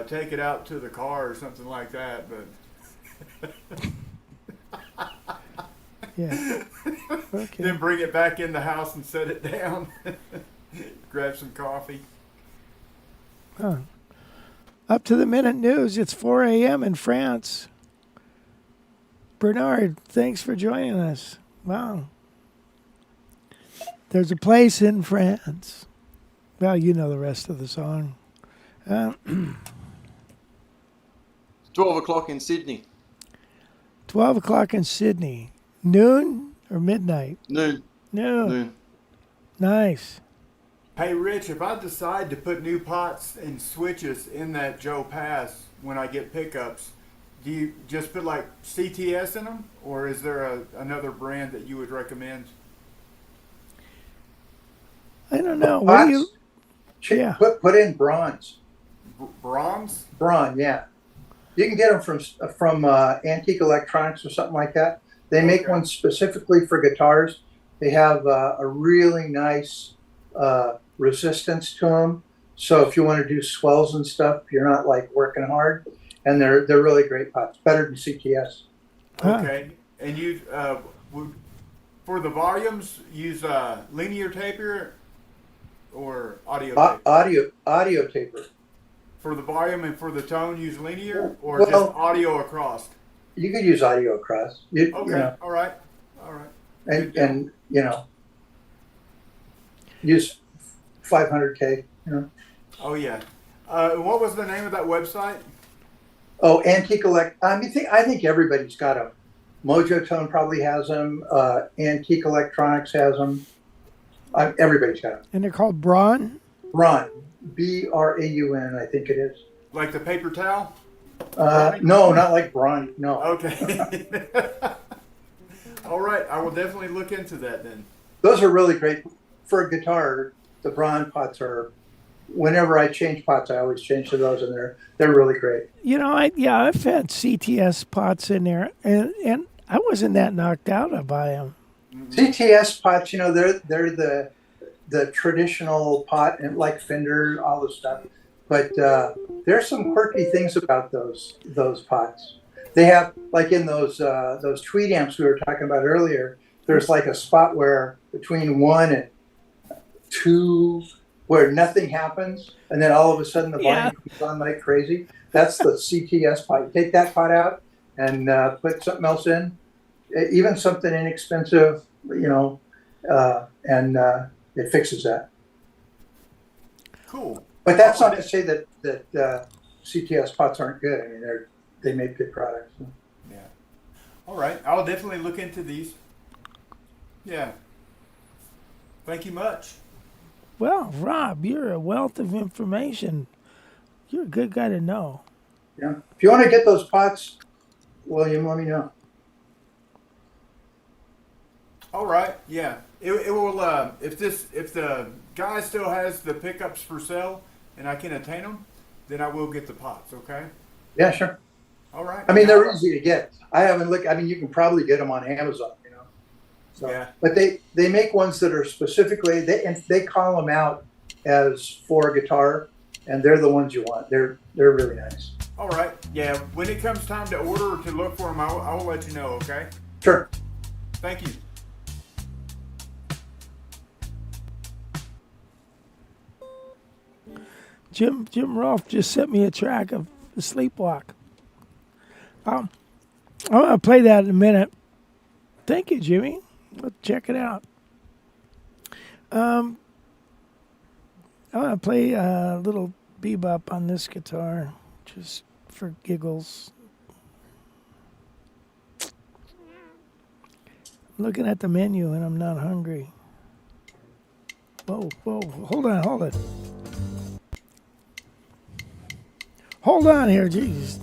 take it out to the car or something like that. But yeah. Okay. then bring it back in the house and set it down. Grab some coffee. Huh. Up to the minute news. It's 4 a.m. in France. Bernard, thanks for joining us. Wow. There's a place in France. Well, you know the rest of the song. 12 o'clock in Sydney. 12 o'clock in Sydney. Noon or midnight? Noon. Noon. Noon. Nice. Hey, Rich, if I decide to put new pots and switches in that Joe Pass when I get pickups, do you just put like CTS in them, or is there another brand that you would recommend? I don't know. What do you? Pots, Yeah. put in bronze. Bronze? Bronze, yeah. You can get them from Antique Electronics or something like that. They make Okay. one specifically for guitars. They have a really nice resistance to them. So if you want to do swells and stuff, you're not like working hard. And they're really great pots, better than CTS. Huh. Okay. And you, for the volumes, use linear taper or audio tape? Audio taper. For the volume and for the tone, use linear or Well- just audio across? You could use audio across. You Okay. know, All right. All right. and you know, use 500K. You know. Oh yeah. What was the name of that website? Oh, Antique I think everybody's got them. Mojo Tone probably has them. Antique Electronics has them. Everybody's got them. And they're called Braun. Braun, Braun, I think it is. Like the paper towel? No, not like Braun. No, Okay. All right. I will definitely look into that then. those are really great for a guitar. The Braun pots are. Whenever I change pots, I always change to those, and they're really great. You know, I've had CTS pots in there, and I wasn't that knocked out by them. CTS pots, you know, they're the traditional pot, and like Fender, all this stuff. But there's some quirky things about those pots. They have, like in those tweed amps we were talking about earlier, there's like a spot where between 1 and 2 where nothing happens, and then all of a sudden the volume comes on like crazy. That's the CTS pot. You take that pot out and put something else in, even something inexpensive, you know, and it fixes that. Cool. But that's not to say that CTS pots aren't good. I mean, they make good products. Yeah. All right. I'll definitely look into these. Yeah. Thank you much. Well, Rob, you're a wealth of information. You're a good guy to know. Yeah. If you want to get those pots, William, let me know. All right. Yeah. It will. If the guy still has the pickups for sale and I can attain them, then I will get the pots. Okay. Yeah, sure. All right. I mean, they're easy to get. I haven't looked. I mean, you can probably get them on Amazon, you know. So, Yeah. but they make ones that are specifically they call them out as for guitar, and they're the ones you want. They're really nice. All right. Yeah. When it comes time to order or to look for them, I will let you know. Okay. Sure. Thank you. Jim Rolfe just sent me a track of the Sleepwalk. I'm gonna play that in a minute. Thank you, Jimmy. Let's check it out. I'm gonna play a little bebop on this guitar, just for giggles. I'm looking at the menu and I'm not hungry. Whoa, hold on. Hold on here, jeez.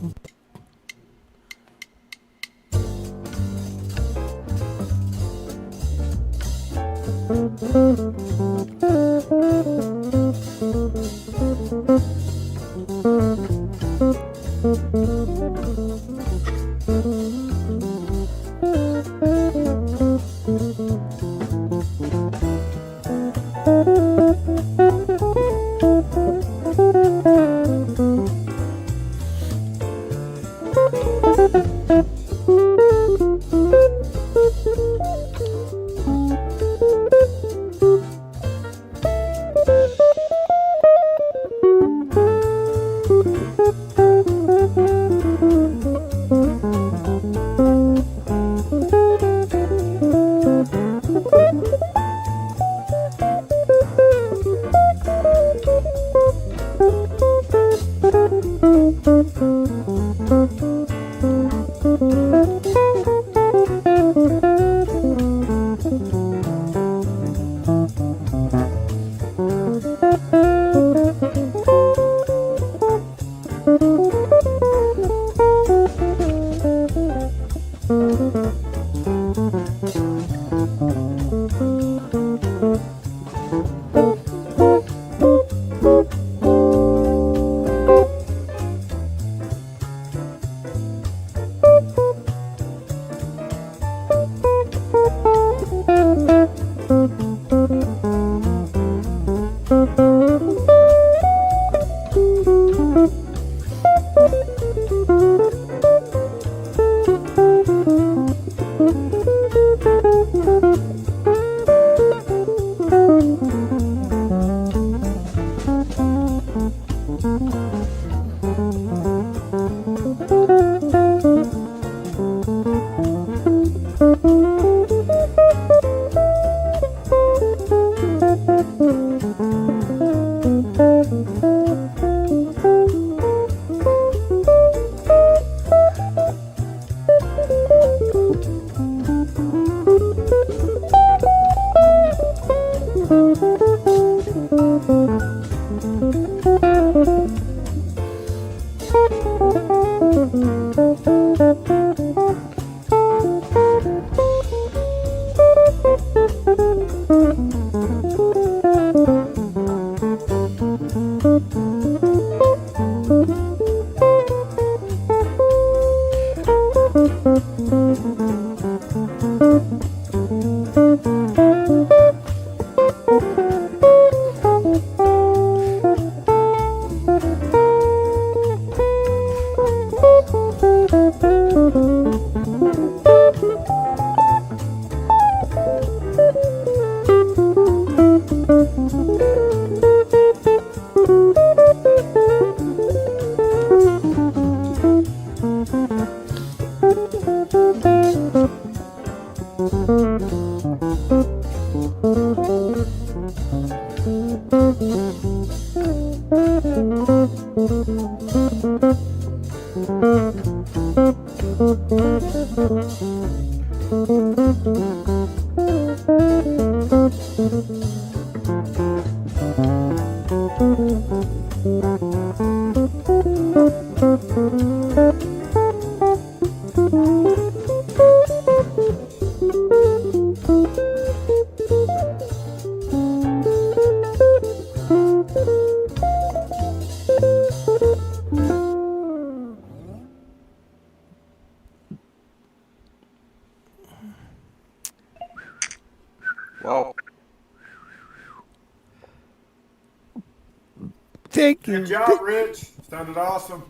Thank you. Good job, Rich. Sounded awesome.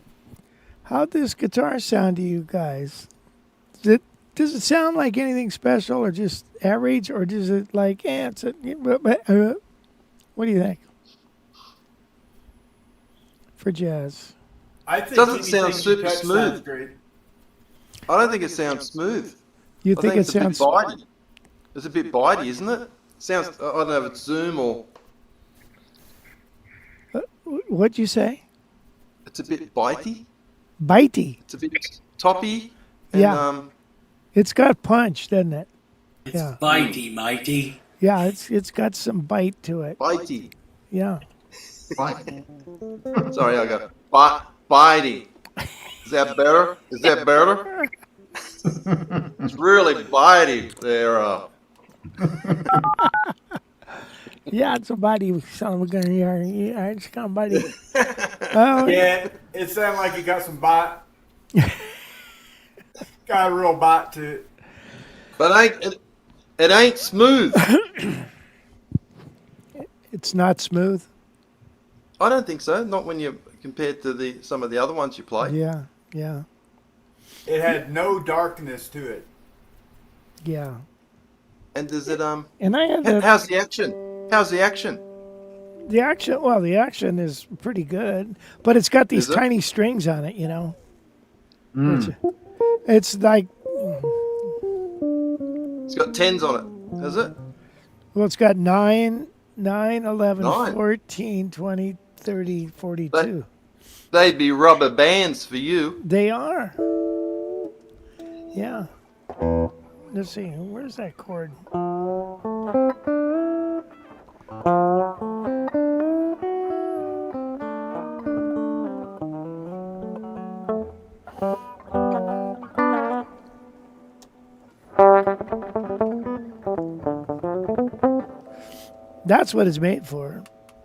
How'd this guitar sound to you guys? Does it sound like anything special, or just average, or does it like, it's a, what do you think? For jazz. I think Doesn't sound anything you super touch smooth. sounds great. I don't think it sounds smooth. You I think it it's a bit sounds? bitey. It's a bit bitey, isn't it? Sounds. I don't know if it's Zoom or What'd you say? it's a bit bitey. Bitey. It's a bit toppy. And, Yeah. It's got punch, doesn't it? It's Yeah. bitey, mighty. Yeah, it's got some bite to it. bitey. Yeah. Sorry, I got bitey. Is that better? Is that better? It's really bitey there. Yeah, it's a bitey. Son, we're gonna hear. Yeah, it's got bitey. Oh, Yeah, it sounded like it got some bite. Got a real bite to it. But it ain't smooth. it's not smooth. I don't think so. Not when you compared to some of the other ones you play. Yeah, yeah, It had no darkness to it. yeah. And does it And I had How's the action? How's the action? the action. Well, the action is pretty good, but it's got these Is it? tiny strings on it. It's like, It's got tens on it. Has it? well, it's got 9, 11, Nine. 14, 20, 30, 42. They'd be rubber bands for you. They are. Yeah. Let's see. Where's that chord? That's what it's made for.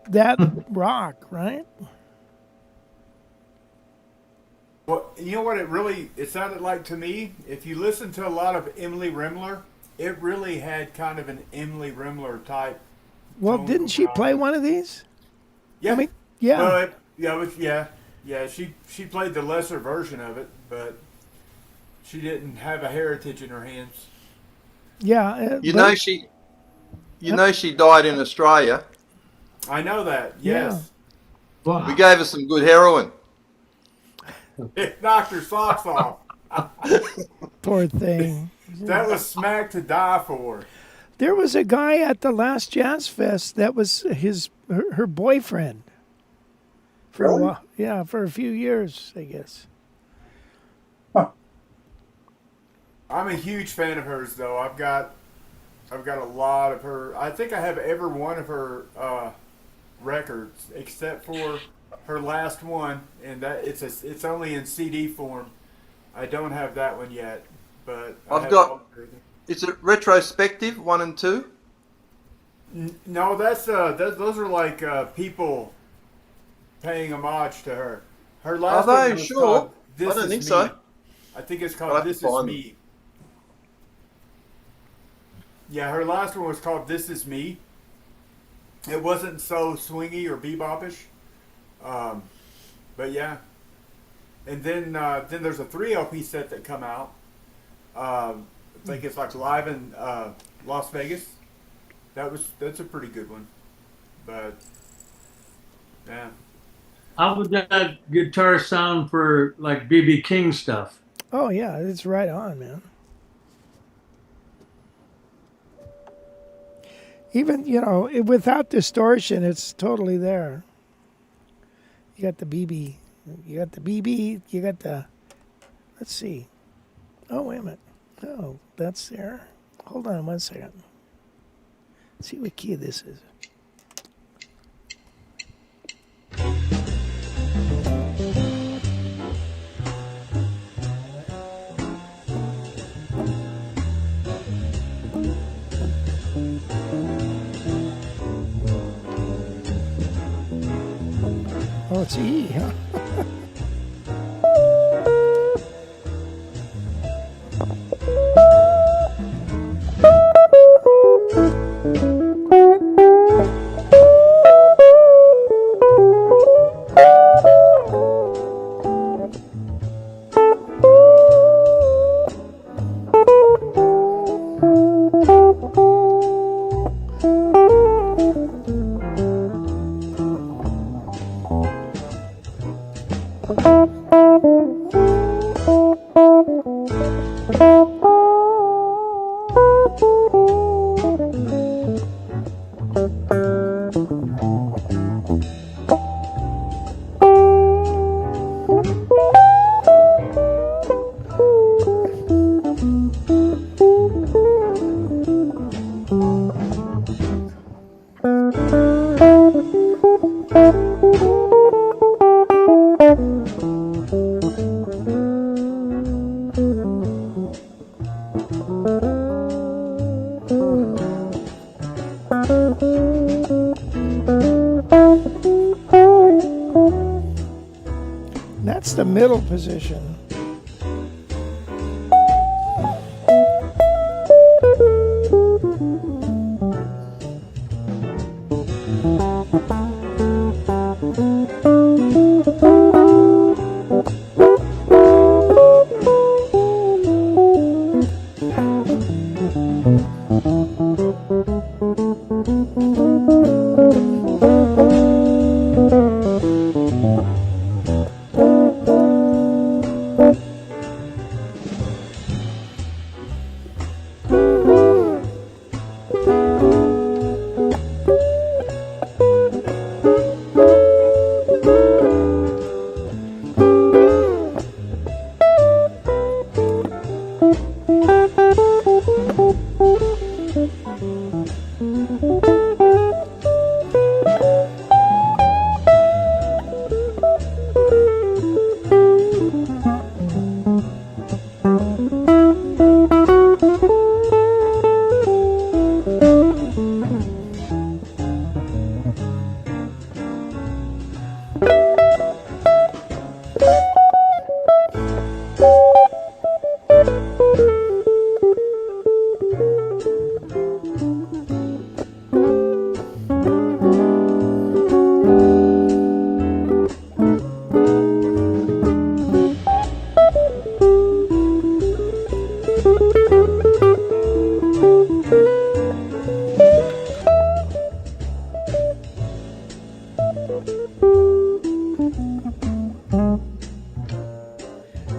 That rock, right? Well, you know what it sounded like to me? If you listen to a lot of Emily Rimler, it really had kind of an Emily Rimler type. Well, tone didn't she about play it. one of these? Yeah. I mean, yeah. Well, yeah. She played the lesser version of it, but she didn't have a heritage in her hands. Yeah. You know she died in Australia. I know that. Yes. We gave her some good heroin. It knocked her socks off. Poor thing. That was smack to die for. There was a guy at the last Jazz Fest that was her boyfriend for a while. Yeah, for a few years, I guess. I'm a huge fan of hers, though. I've got a lot of her. I think I have every one of her records except for her last one, and that it's only in CD form. I don't have that one yet, but I've got. Is it retrospective 1 and 2? No, those are like people paying homage to her. Her last Are one they? was Sure. called This I don't Is think Me. so. I think it's I'll called have to This Is find Me. Yeah, her last one was called This Is Me. It wasn't so swingy or bebopish, but yeah. And then there's a 3 LP set that come out. I think it's like live in Las Vegas. That's a pretty good one, but yeah. How would that guitar sound for like BB King stuff? Oh yeah, it's right on, man. Even without distortion, it's totally there. You got the BB, you got the. Let's see. Oh wait a minute. Oh, that's there. Hold on 1 second. Let's see what key this is. Oh, it's E, huh? That's the middle position.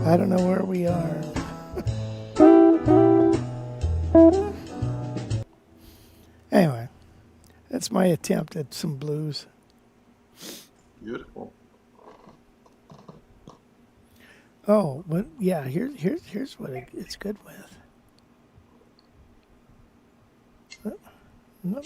I don't know where we are. Anyway, that's my attempt at some blues. Beautiful. Oh, but yeah, here's what it's good with. Nope.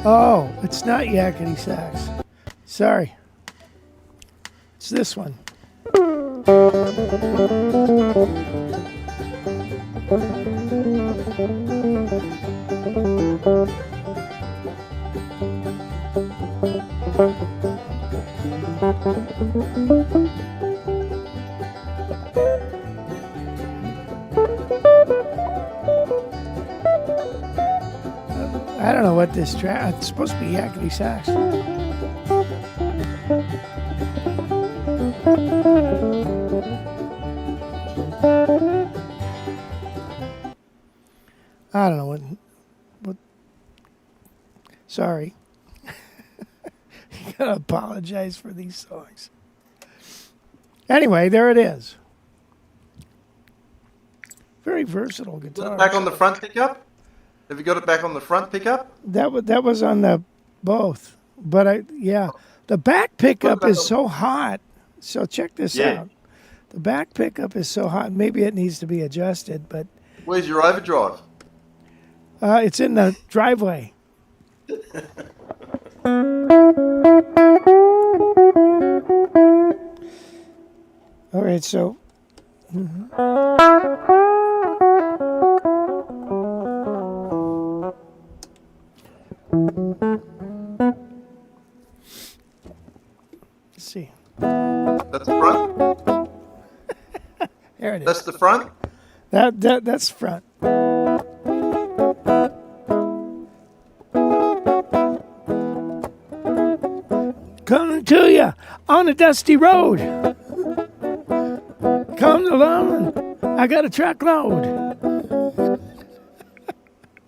Oh, it's not yakety sax. Sorry. It's this one. I don't know what this track. It's supposed to be yakety sax. I don't know what. Sorry. You gotta apologize for these songs. Anyway, there it is. Very versatile guitar. Back on the front pickup? Have you got it back on the front pickup? That was on the both, but the back pickup is so hot. So check this out. The back pickup is so hot. Maybe it needs to be adjusted, but Where's your overdrive? it's in the driveway. All right, so. Let's see. That's the front? There it is. That's the front? That's front. Coming to you on a dusty road. Come along, I got a truckload.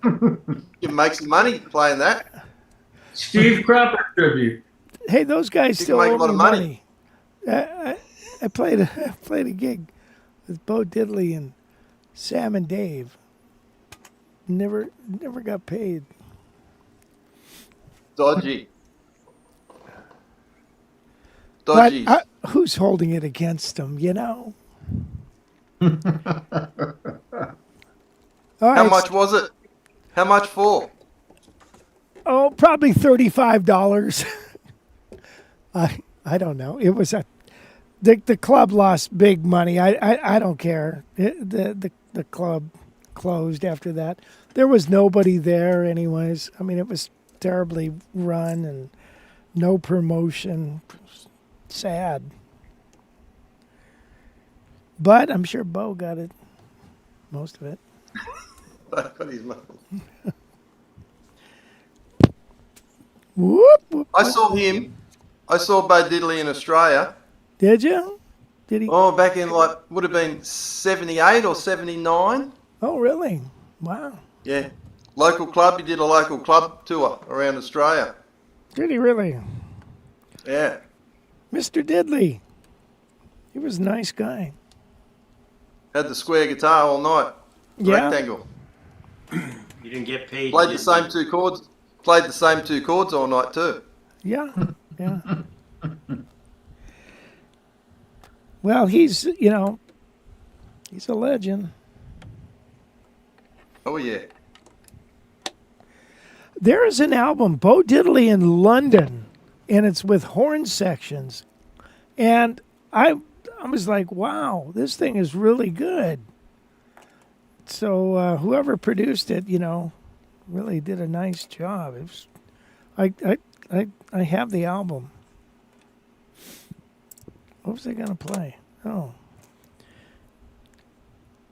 You can make some money playing that. Steve Cropper tribute. Hey, those guys You still can make a owe lot me of money. I played a gig with Bo Diddley and Sam and Dave. Never got paid. Dodgy. But Dodgy. who's holding it against them? You know. All How right. much was it? How much for? Oh, probably $35. I don't know. It was the club lost big money. I don't care. The club closed after that. There was nobody there anyways. I mean, it was terribly run and no promotion. Sad. But I'm sure Bo got it. Most of it. I got his money. Whoop, whoop, I whoop. saw him. I saw Bo Diddley in Australia. Did you? Did he? Oh, back in like, would have been 78 or 79. Oh, really? Wow. Yeah. Local club. He did a local club tour around Australia. Did he really? Yeah. Mr. Diddley. He was a nice guy. Had the square guitar all night. Yeah. Rectangle. You didn't get paid. Played the did same you? two chords. Played the same two chords all night too. Yeah. Yeah. Well, he's a legend. Oh yeah. There is an album, Bo Diddley in London, and it's with horn sections. And I was like, wow, this thing is really good. So whoever produced it, really did a nice job. It was, I have the album. What was I going to play? Oh.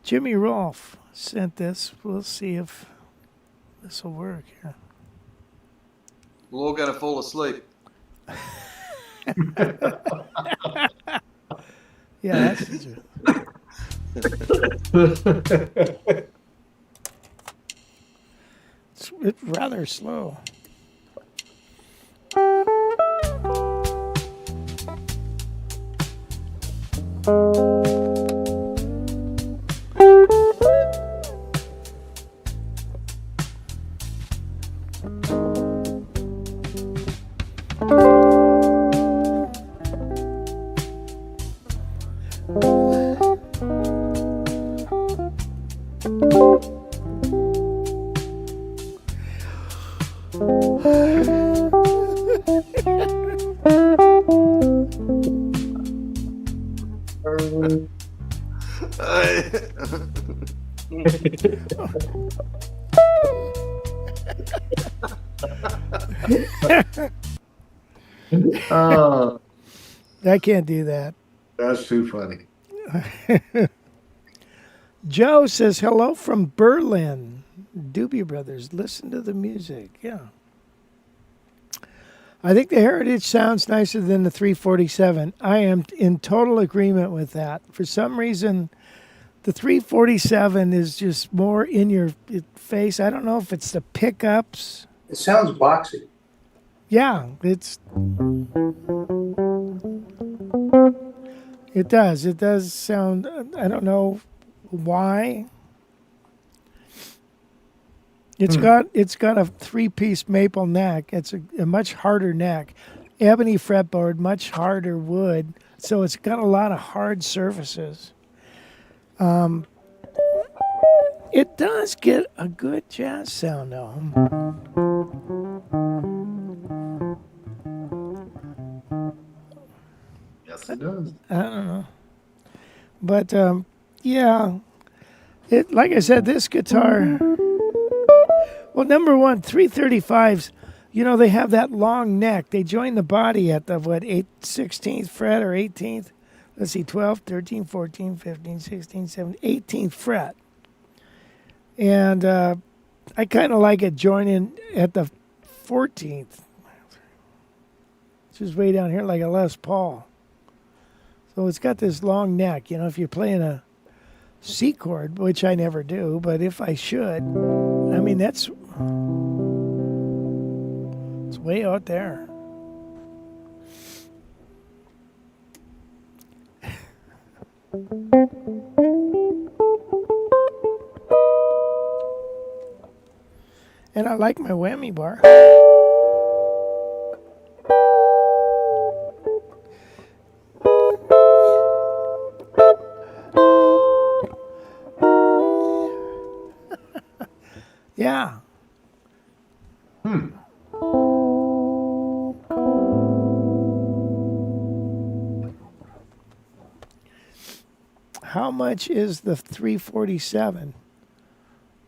Jimmy Rolfe sent this. We'll see if this will work here. We're all going to fall asleep. Yeah, that's it's rather slow. Oh, I can't do that. that's too funny. Joe says hello from Berlin. Doobie Brothers, listen to the music. Yeah. I think the Heritage sounds nicer than the 347. I am in total agreement with that. For some reason, the 347 is just more in your face. I don't know if it's the pickups. It sounds boxy. Yeah, it does. It does sound, I don't know why. It's got a 3-piece maple neck. It's a much harder neck. Ebony fretboard, much harder wood. So it's got a lot of hard surfaces. It does get a good jazz sound though. Yes, it does. I don't know. But yeah. It like I said, this guitar. Well, number one, 335s, they have that long neck. They join the body at the, 16th fret or 18th? Let's see, 12, 13, 14, 15, 16, 17, 18th fret. And I kind of like it joining at the 14th. It's just way down here like a Les Paul. So it's got this long neck. If you're playing a C chord, which I never do, but if I should, I mean, it's way out there. And I like my whammy bar. Yeah. How much is the 347?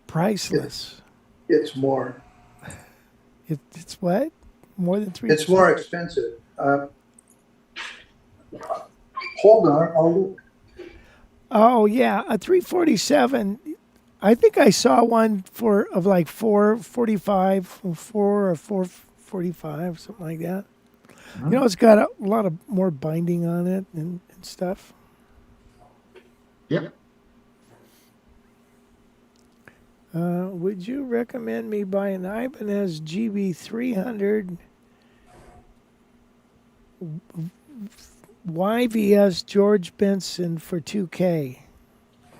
Priceless. It's more. It's what? More than three? It's more expensive. Hold on. I'll look. Oh yeah, a 347. I think I saw one of like 445, 4 or 445, something like that. You know, it's got a lot of more binding on it and stuff. Yep. Would you recommend me buying an Ibanez GB300 YVS George Benson for 2K?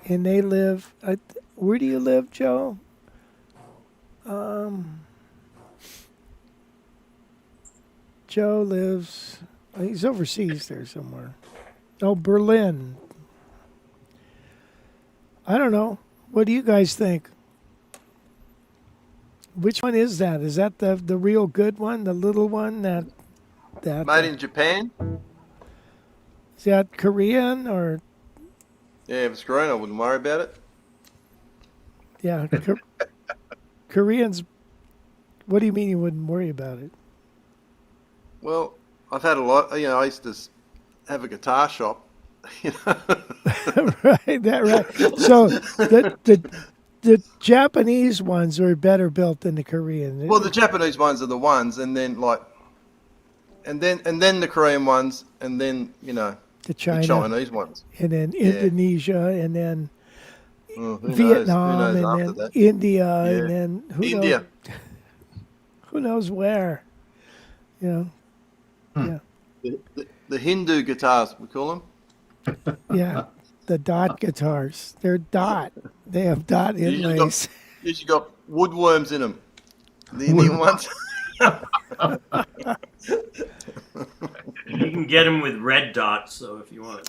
And they live. Where do you live, Joe? Joe lives. He's overseas there somewhere. Oh, Berlin. I don't know. What do you guys think? Which one is that? Is that the real good one, the little one that Made in Japan? is that Korean or Yeah, if it's Korean, I wouldn't worry about it. yeah, Koreans? What do you mean you wouldn't worry about it? Well, I've had a lot. You know, I used to have a guitar shop. You know? Right, that right. So the Japanese ones are better built than the Korean. Well, the Japanese ones are the ones, and then and then the Korean ones, and then the Chinese ones, and then Indonesia, and then who Vietnam, knows and after then that? India, Yeah. and then India. Who knows where? Yeah. The Hindu guitars, we call them. Yeah, the dot guitars. They're dot. They have dot inlays. Usually got woodworms in them. The Indian ones. You can get them with red dots, so if you want.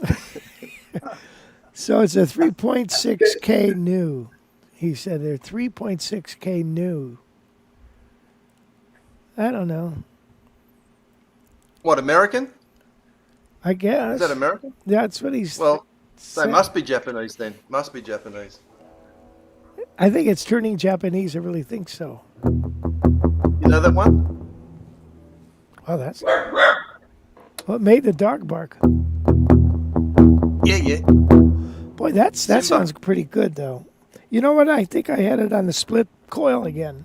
So it's a 3.6K new. He said they're 3.6K new. I don't know. What, American? I guess. Is that American? That's what he's. Well, said. they must be Japanese then. Must be Japanese. I think it's turning Japanese. I really think so. You know that one? Oh, that's. What made the dog bark? Yeah. Boy, that sounds pretty good, though. You know what? I think I had it on the split coil again.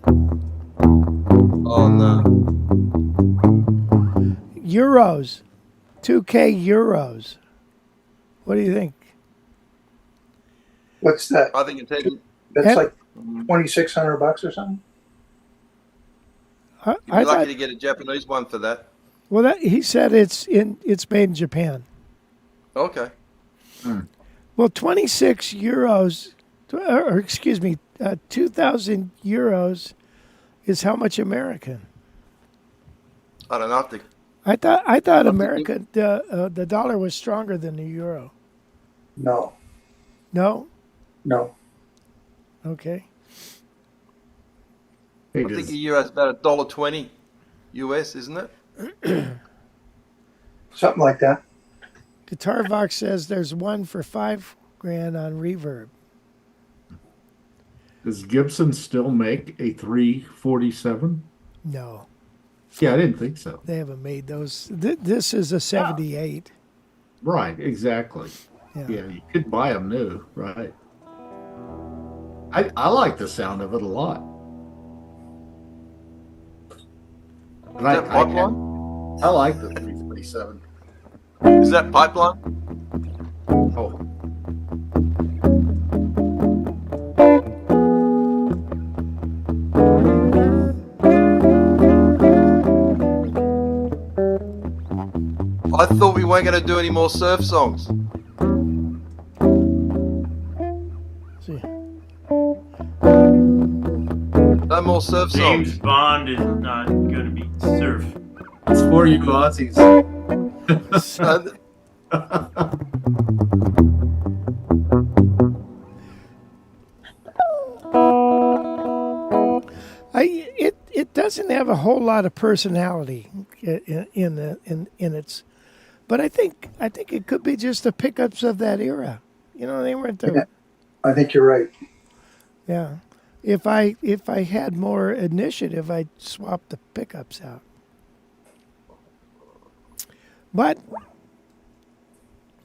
Oh, no. Euros. 2K euros. What do you think? What's that? I think it's That's like $2,600 or something. You'd be lucky to get a Japanese one for that. Well, he said it's made in Japan. Okay. Well, 26 euros, or excuse me, 2,000 euros is how much American? I don't know. I thought America the dollar was stronger than the euro. No. No. No. Okay. I think a euro is about $1.20 US, isn't it? Something like that. Guitar Vox says there's one for $5,000 on Reverb. Does Gibson still make a 347? No. Yeah, I didn't think so. They haven't made those. This is a 78. Right, exactly. Yeah. Yeah, you could buy them new, right? I like the sound of it a lot. Is that pipeline? I like the 347. Is that pipeline? Oh. I thought we weren't going to do any more surf songs. No more surf songs. James Bond is not going to be surf. It's for you Aussies. It doesn't have a whole lot of personality in its, but I think it could be just the pickups of that era. You know, they weren't the. Yeah, I think you're right. Yeah. If I had more initiative, I'd swap the pickups out. But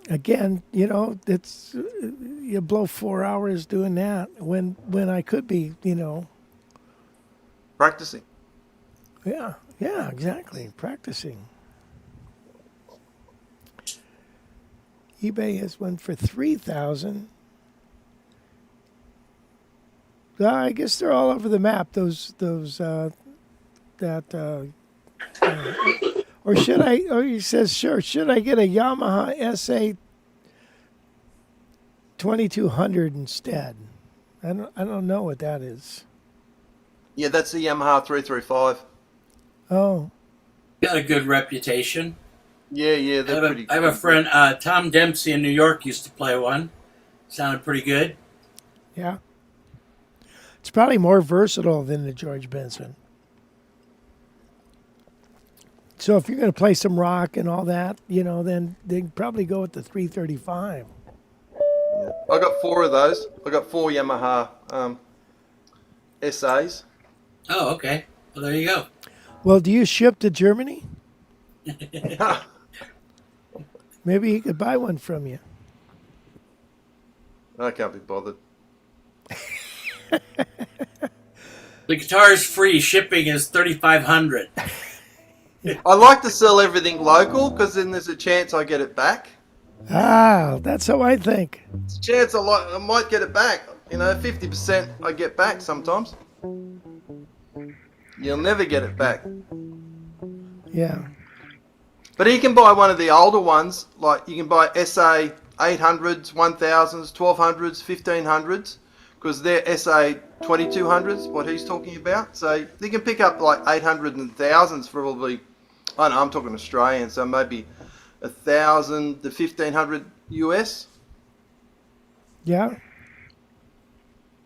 again, you know, it's you blow 4 hours doing that when I could be, you know. Practicing. Yeah, exactly. Practicing. eBay has one for 3,000. I guess they're all over the map. Those or should I? Oh, he says sure. Should I get a Yamaha SA 2200 instead? I don't know what that is. Yeah, that's the Yamaha 335. Oh, Got a good reputation. Yeah, they're pretty good. I have a friend, Tom Dempsey in New York, used to play one. Sounded pretty good. yeah. It's probably more versatile than the George Benson. So if you're going to play some rock and all that, you know, then they'd probably go with the 335. Yeah. I got 4 of those. I got 4 Yamaha SAs. Oh, okay. Well, there you go. Well, do you ship to Germany? Maybe he could buy one from you. I can't be bothered. The guitar is free. Shipping is $3,500. I like to sell everything local because then there's a chance I get it back. Ah, that's how I think. There's a chance I might get it back. You know, 50% I get back sometimes. You'll never get it back. Yeah. But you can buy one of the older ones. Like you can buy SA 800s, 1000s, 1200s, 1500s. Because they're SA 2200s, what he's talking about. So you can pick up like 800 and 1000s for probably, I don't know, I'm talking Australian, so maybe 1,000 to 1,500 US. Yeah.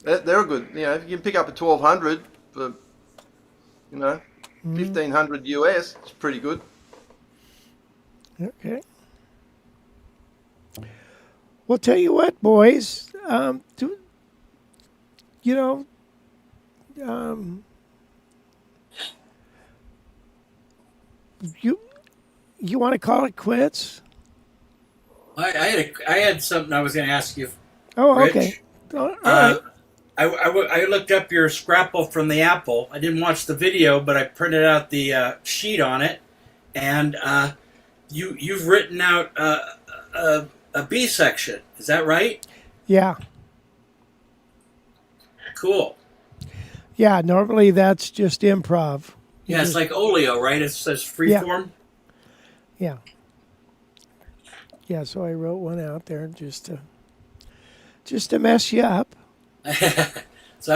They're good. You know, if you can pick up a 1200 for, you know, 1,500 US, it's pretty good. Okay. Well, tell you what, boys. You know, you want to call it quits? I had something I was going to ask you. Oh, Rich. okay. All right. I looked up your scrapple from the Apple. I didn't watch the video, but I printed out the sheet on it, and you've written out a B section. Is that right? Yeah. Cool. Yeah. Normally that's just improv. Yeah, it's like Oleo, right? It says freeform. Yeah. Yeah. So I wrote one out there just to mess you up. So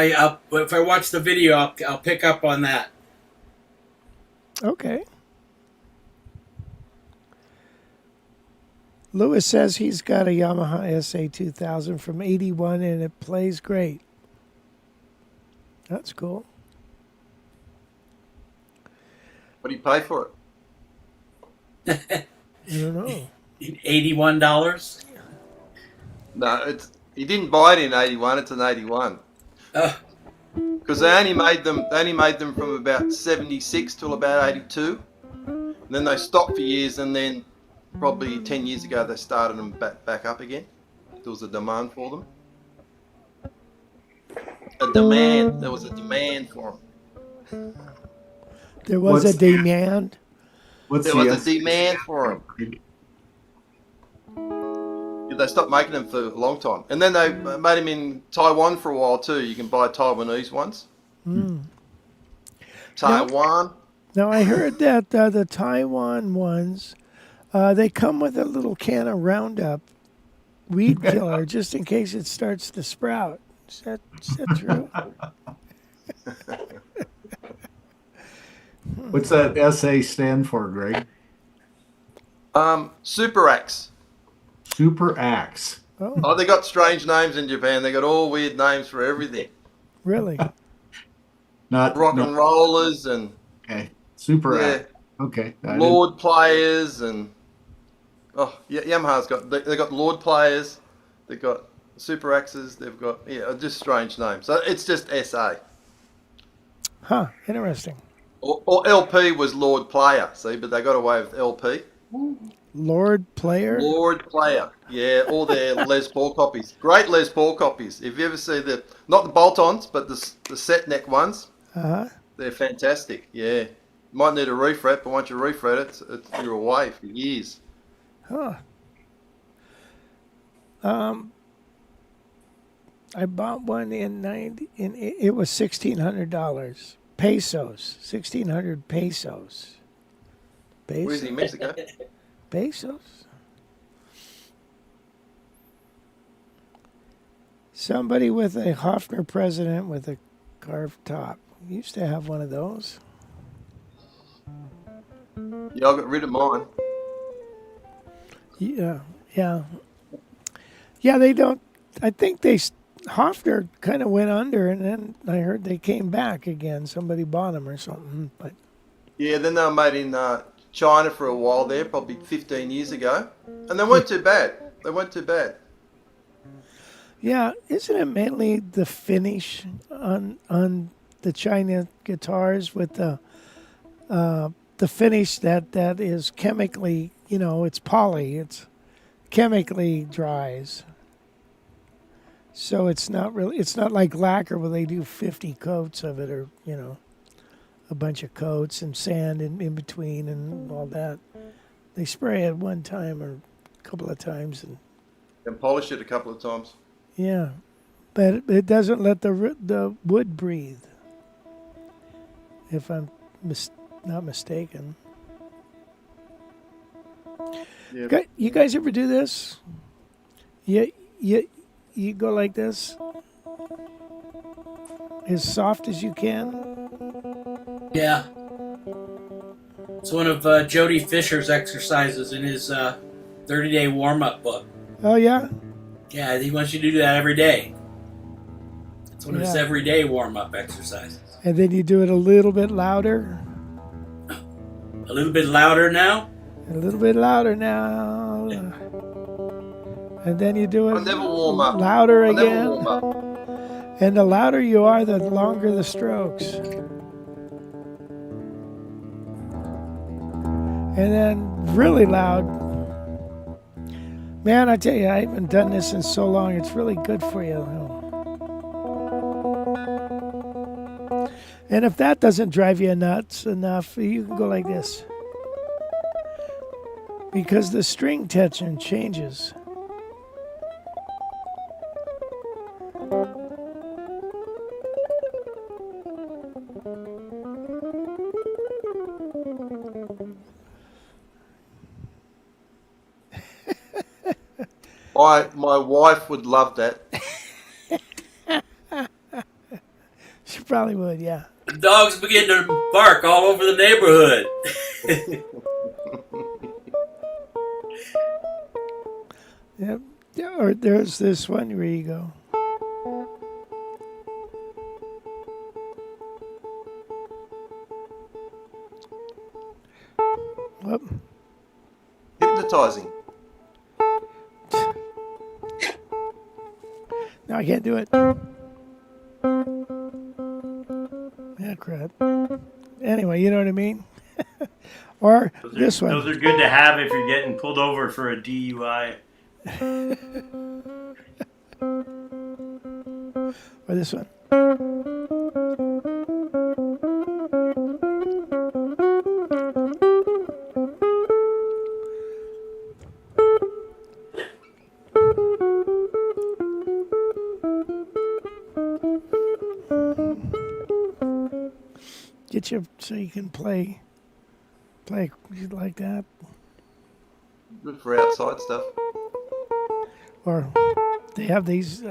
if I watch the video, I'll pick up on that. Okay. Lewis says he's got a Yamaha SA 2000 from 81 and it plays great. That's cool. What do you pay for it? I don't know. $81? No, he didn't buy it in 81. It's an 81. Because they only made them from about 76 till about 82. And then they stopped for years, and then probably 10 years ago they started them back up again. There was a demand for them. There was a demand for them. There was a demand. There was a demand for them. They stopped making them for a long time. And then they made them in Taiwan for a while too. You can buy Taiwanese ones. Taiwan. Now I heard that the Taiwan ones, they come with a little can of Roundup weed killer just in case it starts to sprout. Is that true? What's that SA stand for, Greg? Super Axe. Super Axe. Oh, they got strange names in Japan. They got all weird names for everything. Really? Not Rock and rollers and okay. Super yeah, Axe. Okay. Lord players and Yamaha's got they got Lord players. They've got Super Axes. They've got just strange names. So it's just SA. Huh. Interesting. Or LP was Lord Player. See, but they got away with LP. Lord Player? Lord Player. Yeah, all their Les Paul copies. Great Les Paul copies. If you ever see not the bolt-ons, but the set neck ones, they're fantastic. Yeah. Might need a refret, but once you refret it, you're away for years. Huh. I bought one it was $1,600. Pesos. 1,600 pesos. Where's he, Mexico? Pesos? Somebody with a Hofner President with a carved top. Used to have one of those. Yeah, I got rid of mine. Yeah. Yeah, they don't. I think Hofner kind of went under, and then I heard they came back again. Somebody bought them or something. But yeah, then they were made in China for a while there, probably 15 years ago, and they weren't too bad. Yeah, isn't it mainly the finish on the China guitars with the finish that is chemically, it's poly, it's chemically dries. So it's not like lacquer where they do 50 coats of it or, a bunch of coats and sand in between and all that. They spray it one time or a couple of times And polish it a couple of times. yeah, but it doesn't let the wood breathe. If I'm not mistaken. Yeah. You guys ever do this? You go like this, as soft as you can. Yeah. It's one of Jody Fisher's exercises in his 30-day warm-up book. Oh yeah. Yeah, he wants you to do that every day. It's one of his everyday warm-up exercises. And then you do it a little bit louder. A little bit louder now. A little bit louder now. And then you do it I never warm up. louder I again. never warm up. And the louder you are, the longer the strokes. And then really loud. Man, I tell you, I haven't done this in so long. It's really good for you. And if that doesn't drive you nuts enough, you can go like this. Because the string tension changes. My wife would love that. She probably would, yeah. The dogs begin to bark all over the neighborhood. Yep. Yeah, or there's this one where you go. Whoop. Hypnotizing. No, I can't do it. Yeah, crap. Anyway, you know what I mean? Or this one. Those are good to have if you're getting pulled over for a DUI. Or this one. Get you so you can play like that. Good for outside stuff. Or they have these.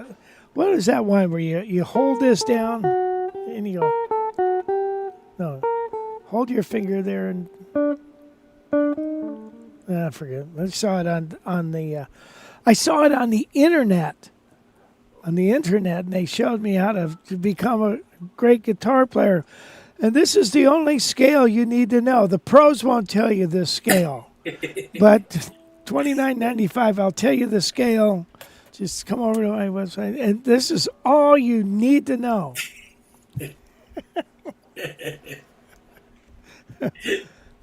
What is that one where you hold this down and you go? hold your finger there and I forget. I saw it on the I saw it on the internet. On the internet, and they showed me how to become a great guitar player. And this is the only scale you need to know. The pros won't tell you this scale, but $29.95. I'll tell you the scale. Just come over to my website, and this is all you need to know.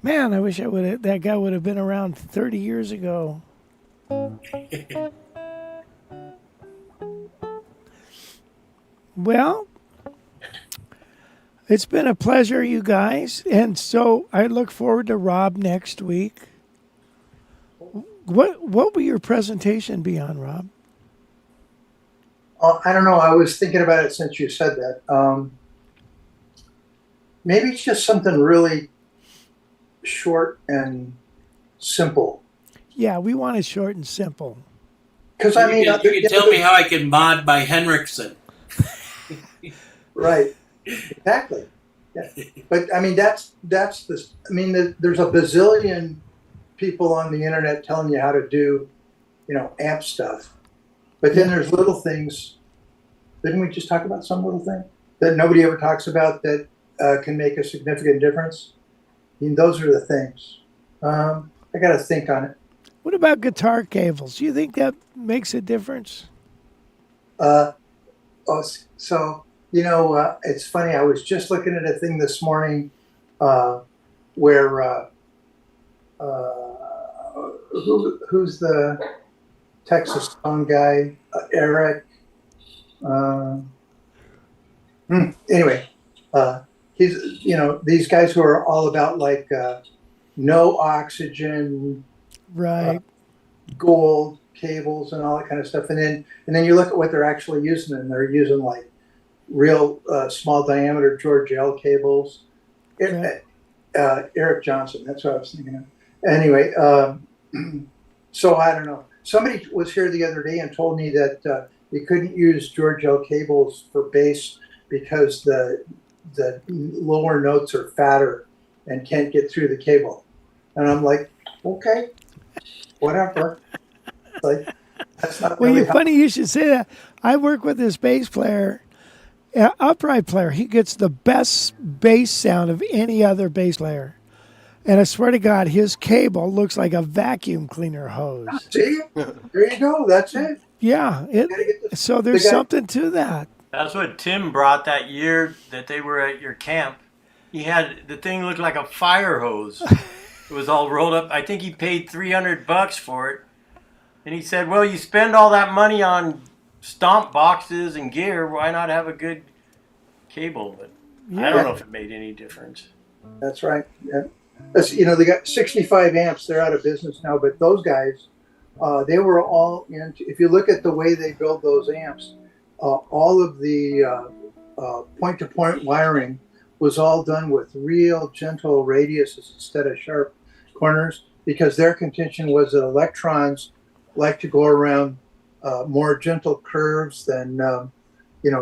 Man, I wish that guy would have been around 30 years ago. Well, it's been a pleasure, you guys, and so I look forward to Rob next week. What will your presentation be on, Rob? I don't know. I was thinking about it since you said that. Maybe it's just something really short and simple. Yeah, we want it short and simple. Because I mean, you can tell me how I can mod by Henriksen. Right. Exactly. Yeah. But I mean, that's the. I mean, there's a bazillion people on the internet telling you how to do, amp stuff. But then there's little things. Didn't we just talk about some little thing that nobody ever talks about that can make a significant difference? I mean, those are the things. I got to think on it. What about guitar cables? Do you think that makes a difference? It's funny. I was just looking at a thing this morning where who's the Texas phone guy? Eric. Anyway, he's these guys who are all about like no oxygen, right? Gold cables and all that kind of stuff, and then you look at what they're actually using, and they're using like real small diameter George L cables. Okay. Eric Johnson, that's what I was thinking of. Anyway, so I don't know. Somebody was here the other day and told me that you couldn't use George L cables for bass because the lower notes are fatter and can't get through the cable. And I'm like, okay, whatever. Like, that's not Well, really funny you should say that. I work with this bass player, upright player. He gets the best bass sound of any other bass player. And I swear to God, his cable looks like a vacuum cleaner hose. See? There you go. That's it. Yeah. So there's something to that. That's what Tim brought that year that they were at your camp. He had the thing looked like a fire hose. It was all rolled up. I think he paid $300 for it. And he said, well, you spend all that money on stomp boxes and gear. Why not have a good cable? But I don't know if it made any difference. That's right. Yeah. They got 65 amps. They're out of business now. But those guys, they were all into, if you look at the way they build those amps, all of the point-to-point wiring was all done with real gentle radiuses instead of sharp corners, because their contention was that electrons like to go around more gentle curves than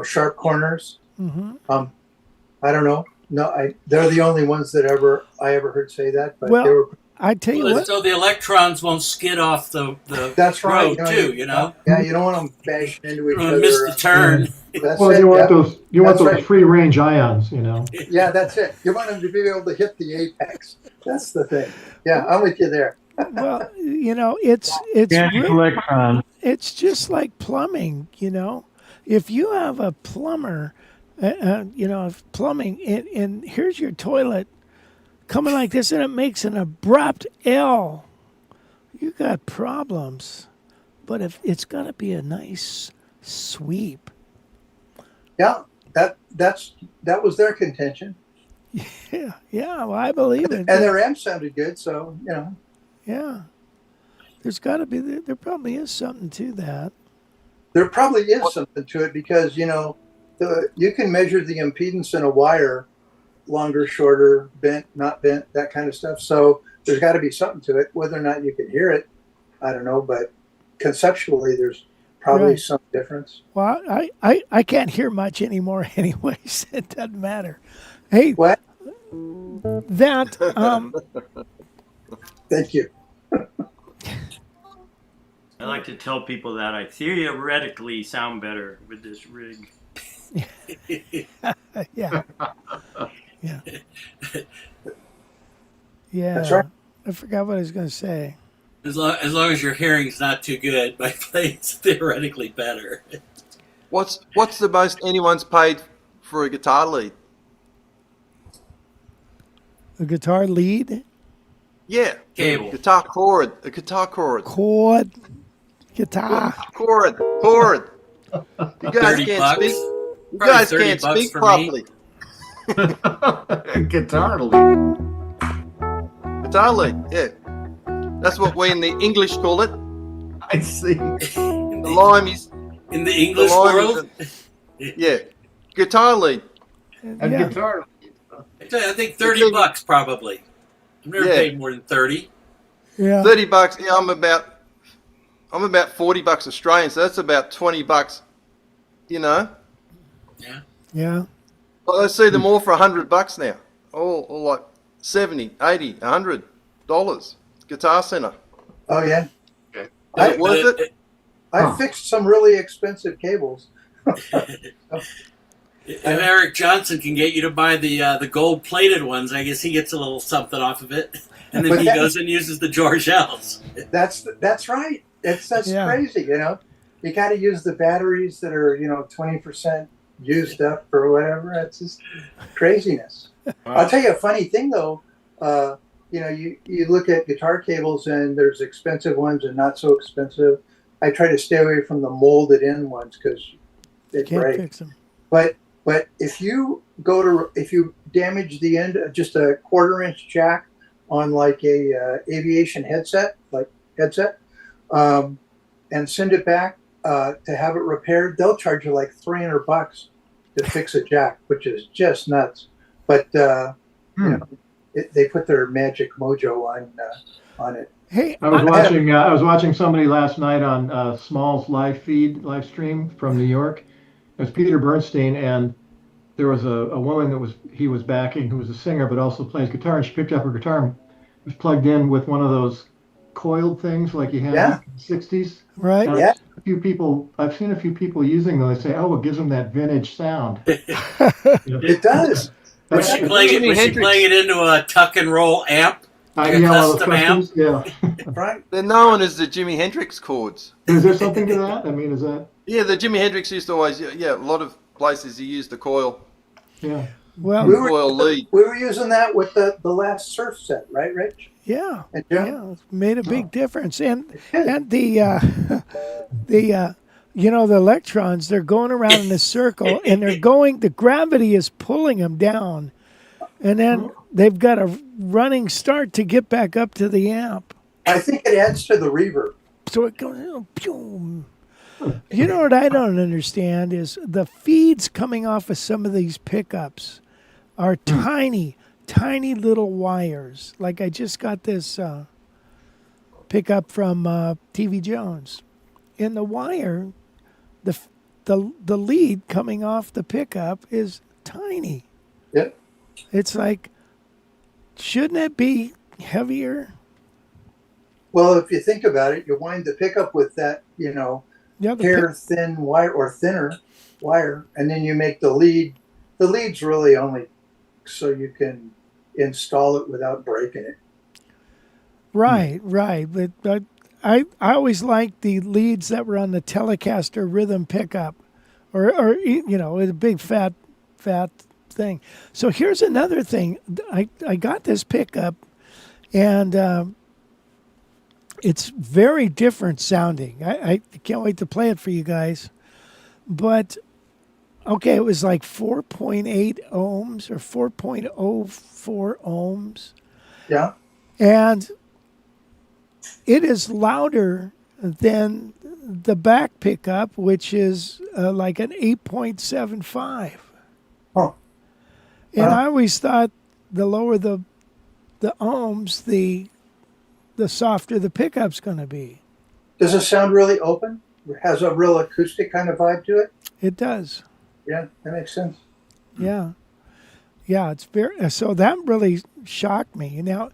sharp corners. Mm-hmm. I don't know. No, they're the only ones that I ever heard say that. But well, they were. I tell you what. So the electrons won't skid off the That's right. road too. Yeah, you don't want them bashing into each other. Miss the turn. That's well, it, you want those free range ions, Yeah, that's it. You want them to be able to hit the apex. That's the thing. Yeah, I'm with you there. Well, it's it's just like plumbing. If you have a plumber, plumbing, and here's your toilet coming like this, and it makes an abrupt L, you got problems. But if it's got to be a nice sweep. Yeah, that was their contention. Yeah, well, I believe it. And their amp sounded good, so Yeah, there's got to be. There probably is something to that. There probably is something to it because you can measure the impedance in a wire, longer, shorter, bent, not bent, that kind of stuff. So there's got to be something to it. Whether or not you can hear it, I don't know, but conceptually, there's probably some difference. Well, I can't hear much anymore anyways. It doesn't matter. Hey, what? that Thank you. I like to tell people that I theoretically sound better with this rig. yeah, yeah, yeah. That's right. I forgot what I was going to say. As long as your hearing's not too good, my playing's theoretically better. What's the most anyone's paid for a guitar lead? A guitar lead, Yeah, Cable. guitar chord, a guitar chord. chord, guitar. Chord. You guys 30 can't bucks. speak. You Probably guys 30 can't bucks speak for properly. Guitar lead. Guitar lead, yeah. That's what we in the English call it. I see. The lime is In the English the lime world, yeah, guitar lead. A Yeah. guitar. I think 30 bucks probably. I've never Yeah. paid more than 30. Yeah. $30. Yeah, I'm about $40 Australian, so that's about $20. You know, Yeah. but I see them all for $100 now. All like $70, $80, $100. Guitar Center. Oh yeah. Is it worth it? I fixed some really expensive cables. If Eric Johnson can get you to buy the gold plated ones, I guess he gets a little something off of it, and then But he that- goes and uses the Georgelles. That's right. That's Yeah. crazy. You know, you got to use the batteries that are 20% used up or whatever. It's just craziness. I'll tell you a funny thing though. You look at guitar cables and there's expensive ones and not so expensive. I try to stay away from the molded in ones because they Can't break. fix them. But if you damage the end of just a 1/4-inch jack on like a aviation headset, and send it back to have it repaired, they'll charge you like $300 to fix a jack, which is just nuts. But they put their magic mojo on it. Hey, I was watching somebody last night on Small's live stream from New York. It was Peter Bernstein, and there was a woman that he was backing who was a singer but also plays guitar, and she picked up her guitar and was plugged in with one of those coiled things like you had in the 60s. right? And Yeah. I've seen a few people using them. They say, "Oh, it gives them that vintage sound." It does. Was she playing it into a tuck and roll amp? Like a one of those custom amp? customs, yeah. Right. They're known as the Jimi Hendrix chords. Is there something to that? I mean, is that? Yeah, the Jimi Hendrix used to always. Yeah, a lot of places you use the coil. Yeah. Well, Coil lead. We were using that with the last surf set, right, Rich? yeah, And Jim? yeah, it's made a big difference. And the the electrons, they're going around in a circle, and the gravity is pulling them down, and then they've got a running start to get back up to the amp. I think it adds to the reverb. So it goes, boom. You know what I don't understand is the feeds coming off of some of these pickups are tiny little wires. Like I just got this pickup from TV Jones. In the wire, the lead coming off the pickup is tiny. Yep. It's like, shouldn't it be heavier? Well, if you think about it, you wind the pickup with that, Yeah, the hair thin wire or thinner wire, and then you make the lead. The lead's really only so you can install it without breaking it. Right. But I always liked the leads that were on the Telecaster rhythm pickup, or a big fat thing. So here's another thing. I got this pickup, and it's very different sounding. I can't wait to play it for you guys. But okay, it was like 4.8 ohms or 4.04 ohms. Yeah. And it is louder than the back pickup, which is like an 8.75. Oh. And Wow. I always thought the lower the ohms, the softer the pickup's going to be. Does it sound really open? It has a real acoustic kind of vibe to it? It does. Yeah, that makes sense. Yeah. Yeah, it's very. So that really shocked me. Now,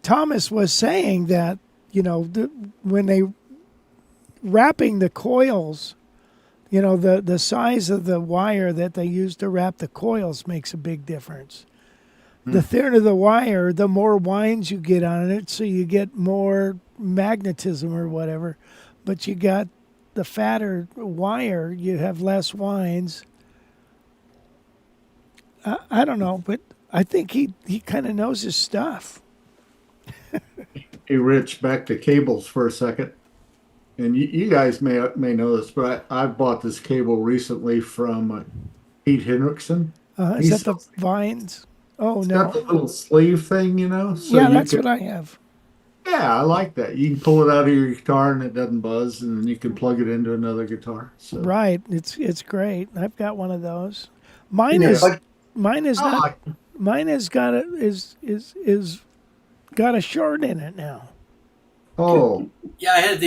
Thomas was saying that when they wrapping the coils, the size of the wire that they use to wrap the coils makes a big difference. The thinner the wire, the more winds you get on it, so you get more magnetism or whatever. But you got the fatter wire, you have less winds. I don't know, but I think he kind of knows his stuff. Hey, Rich, back to cables for a second. And you guys may know this, but I bought this cable recently from Pete Hendrickson. Is that the vines? Oh, It's no. got the little sleeve thing, so yeah, you that's can, what I have. Yeah, I like that. You can pull it out of your guitar and it doesn't buzz, and then you can plug it into another guitar. So Right. It's great. I've got one of those. Mine Yeah, is like- mine is I not like mine has got a is got a short in it now. Oh, Yeah, I had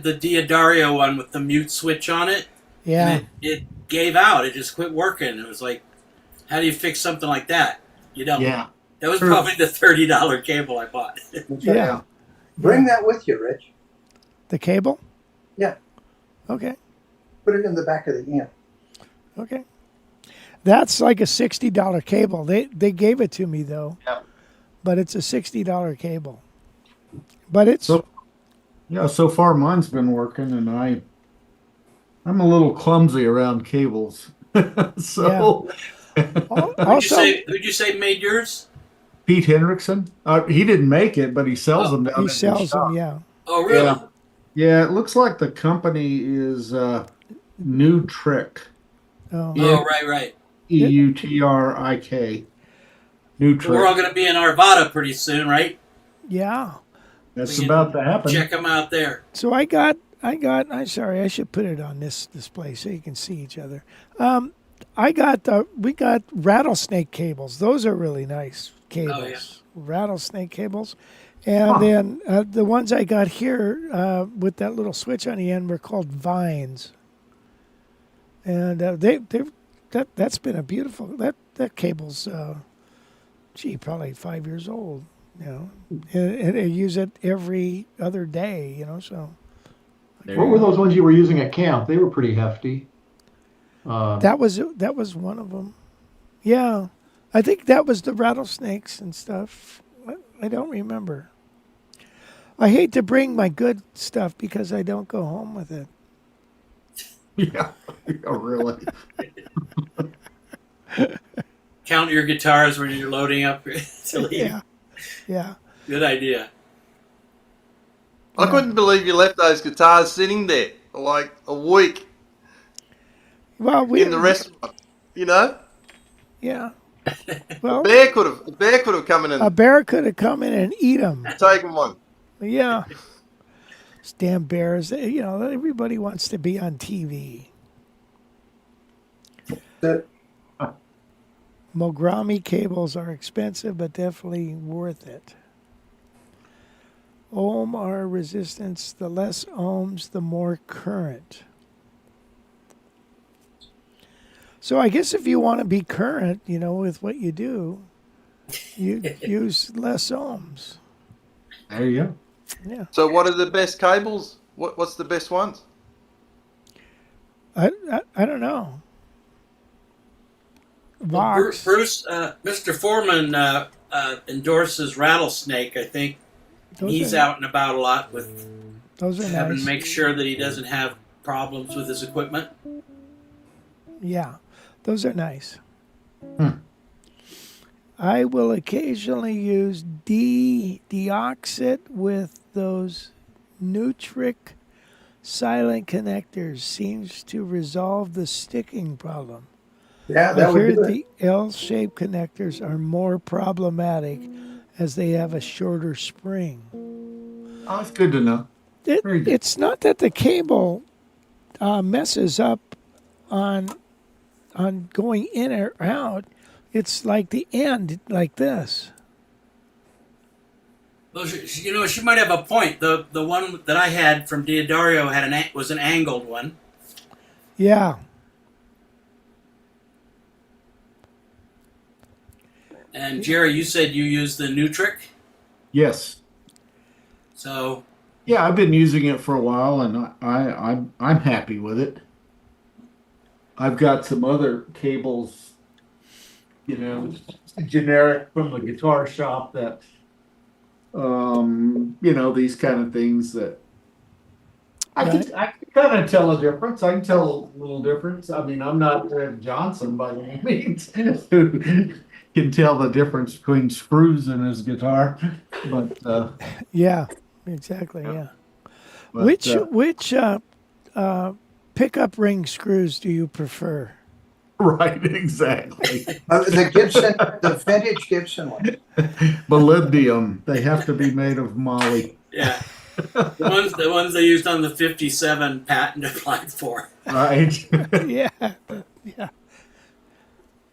the Diodario one with the mute switch on it. Yeah. And it gave out. It just quit working. It was like, how do you fix something like that? You don't. yeah. That was True. probably the $30 cable I bought. Yeah. Bring that with you, Rich. The cable? Yeah. Okay. Put it in the back of the amp. Okay. That's like a $60 cable. They gave it to me though. Yeah. But it's a $60 cable. But it's So far mine's been working, and I'm a little clumsy around cables. So also Who'd you say made yours? Pete Hendrickson, he didn't make it, but he sells them down he at his sells shop. them, yeah. Oh, really? Yeah. Yeah, it looks like the company is New Trick. Oh. Oh, right. EUTRIK. New Trick. We're all going to be in Arvada pretty soon, right? Yeah. That's We can about to happen. Check them out there. So I'm sorry, I should put it on this display so you can see each other. We got rattlesnake cables. Those are really nice cables. Oh, yeah. Rattlesnake cables. And then the ones I got here with that little switch on the end were called vines. And that's been a beautiful, that cable's, probably 5 years old, and I use it every other day, so. What were those ones you were using at camp? They were pretty hefty. That was one of them. Yeah, I think that was the rattlesnakes and stuff. I don't remember. I hate to bring my good stuff because I don't go home with it. Yeah, really. Count your guitars when you're loading up to leave. Yeah. Good idea. I couldn't believe you left those guitars sitting there for like a week Well, in the restaurant. Yeah. Well, A bear could have come in a and bear could have come in and eat them. taken one. Yeah. These damn bears, everybody wants to be on TV. Mogami cables are expensive, but definitely worth it. Ohm R resistance, the less ohms, the more current. So I guess if you want to be current, with what you do, you use less ohms. There you go. Yeah. So what are the best cables? What's the best ones? I don't know. Vox. Bruce, Mr. Foreman endorses Rattlesnake. I think he's out and about a lot with Those are having nice. to make sure that he doesn't have problems with his equipment. Yeah, those are nice. I will occasionally use deoxit with those Nutric silent connectors. Seems to resolve the sticking problem. Yeah, I that would hear do it. the L-shaped connectors are more problematic as they have a shorter spring. Oh, it's good to know. Very good. It's not that the cable messes up on going in or out. It's like the end, like this. Well, she might have a point. The one that I had from Diodario was an angled one. Yeah. And Jerry, you said you use the Nutric, Yes. so Yeah, I've been using it for a while, and I'm happy with it. I've got some other cables, generic from the guitar shop that, these kind of things that I can kind of tell a difference. I can tell a little difference. I mean, I'm not Red Johnson by any means who can tell the difference between screws in his guitar, but Yeah, exactly. Yeah. but, Which pickup ring screws do you prefer? right, exactly. The Gibson, the vintage Gibson one. Molybdenum. They have to be made of moly. yeah, the ones they used on the '57 patent applied for. Right. Yeah, yeah.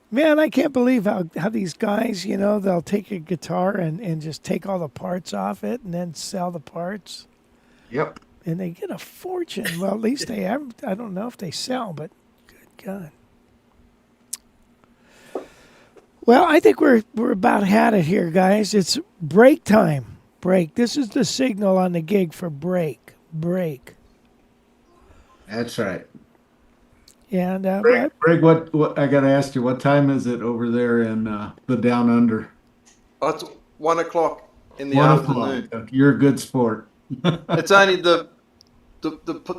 Man, I can't believe how these guys, they'll take a guitar and just take all the parts off it and then sell the parts. Yep. And they get a fortune. Well, at least they have. I don't know if they sell, but good God. Well, I think we're about had it here, guys. It's break time. Break. This is the signal on the gig for break. Break. That's right. And Greg, what I gotta ask you, what time is it over there in the Down Under? Oh, it's 1 o'clock in the 1 afternoon. o'clock. You're a good sport. It's only the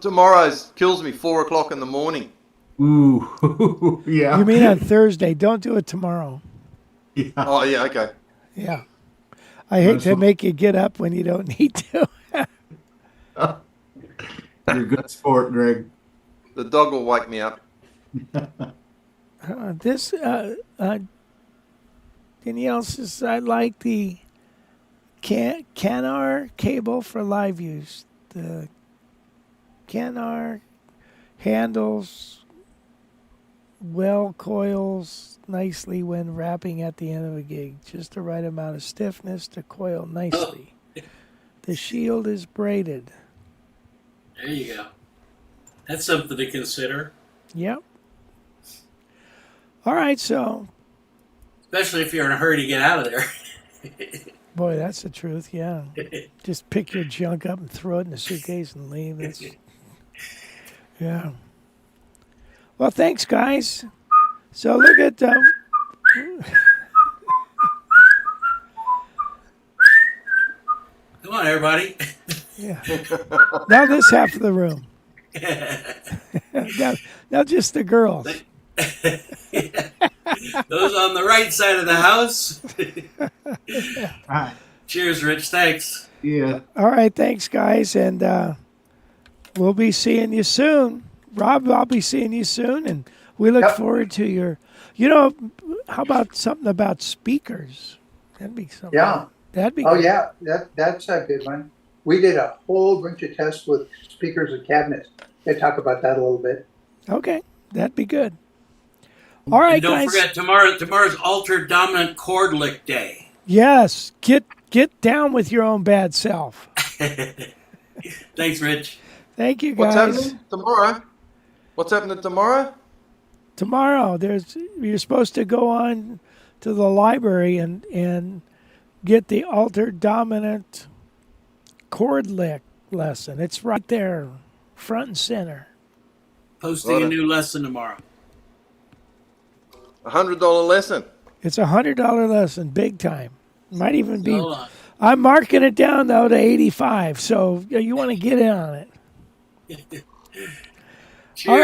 tomorrow's kills me 4 o'clock in the morning. Ooh, yeah. you mean on Thursday? Don't do it tomorrow. Yeah. Oh yeah, okay. Yeah. I hate to make you get up when you don't need to. You're a good sport, Greg. The dog will wake me up. Danielle says, I like the Canar cable for live use. The Canar handles well coils nicely when wrapping at the end of a gig. Just the right amount of stiffness to coil nicely. The shield is braided. There you go. That's something to consider. Yep. All right, so. Especially if you're in a hurry to get out of there. Boy, that's the truth, yeah. Just pick your junk up and throw it in a suitcase and leave. That's, yeah. Well, thanks, guys. So look at... Come on, everybody. Yeah. Now this half of the room. now just the girls. Those on the right side of the house. Right. Cheers, Rich. Thanks. Yeah. All right, thanks, guys. And we'll be seeing you soon. Rob, I'll be seeing you soon. And we look forward to your... how about something about speakers? That'd be something. Yeah. That'd be Oh, good. yeah. That's a good one. We did a whole bunch of tests with speakers and cabinets. They talk about that a little bit. Okay, that'd be good. All right, and don't guys. forget, tomorrow's Alter Dominant Chord Lick Day. Yes, get down with your own bad self. Thanks, Rich. Thank you, What's guys. happening tomorrow? What's happening tomorrow? Tomorrow, you're supposed to go on to the library and get the Alter Dominant Chord Lick lesson. It's right there, front and center. Posting a new lesson tomorrow. $100 lesson. It's a $100 lesson, big time. Might even be. Hold on. I'm marking it down though to 85. So you want to get in on it. Cheers.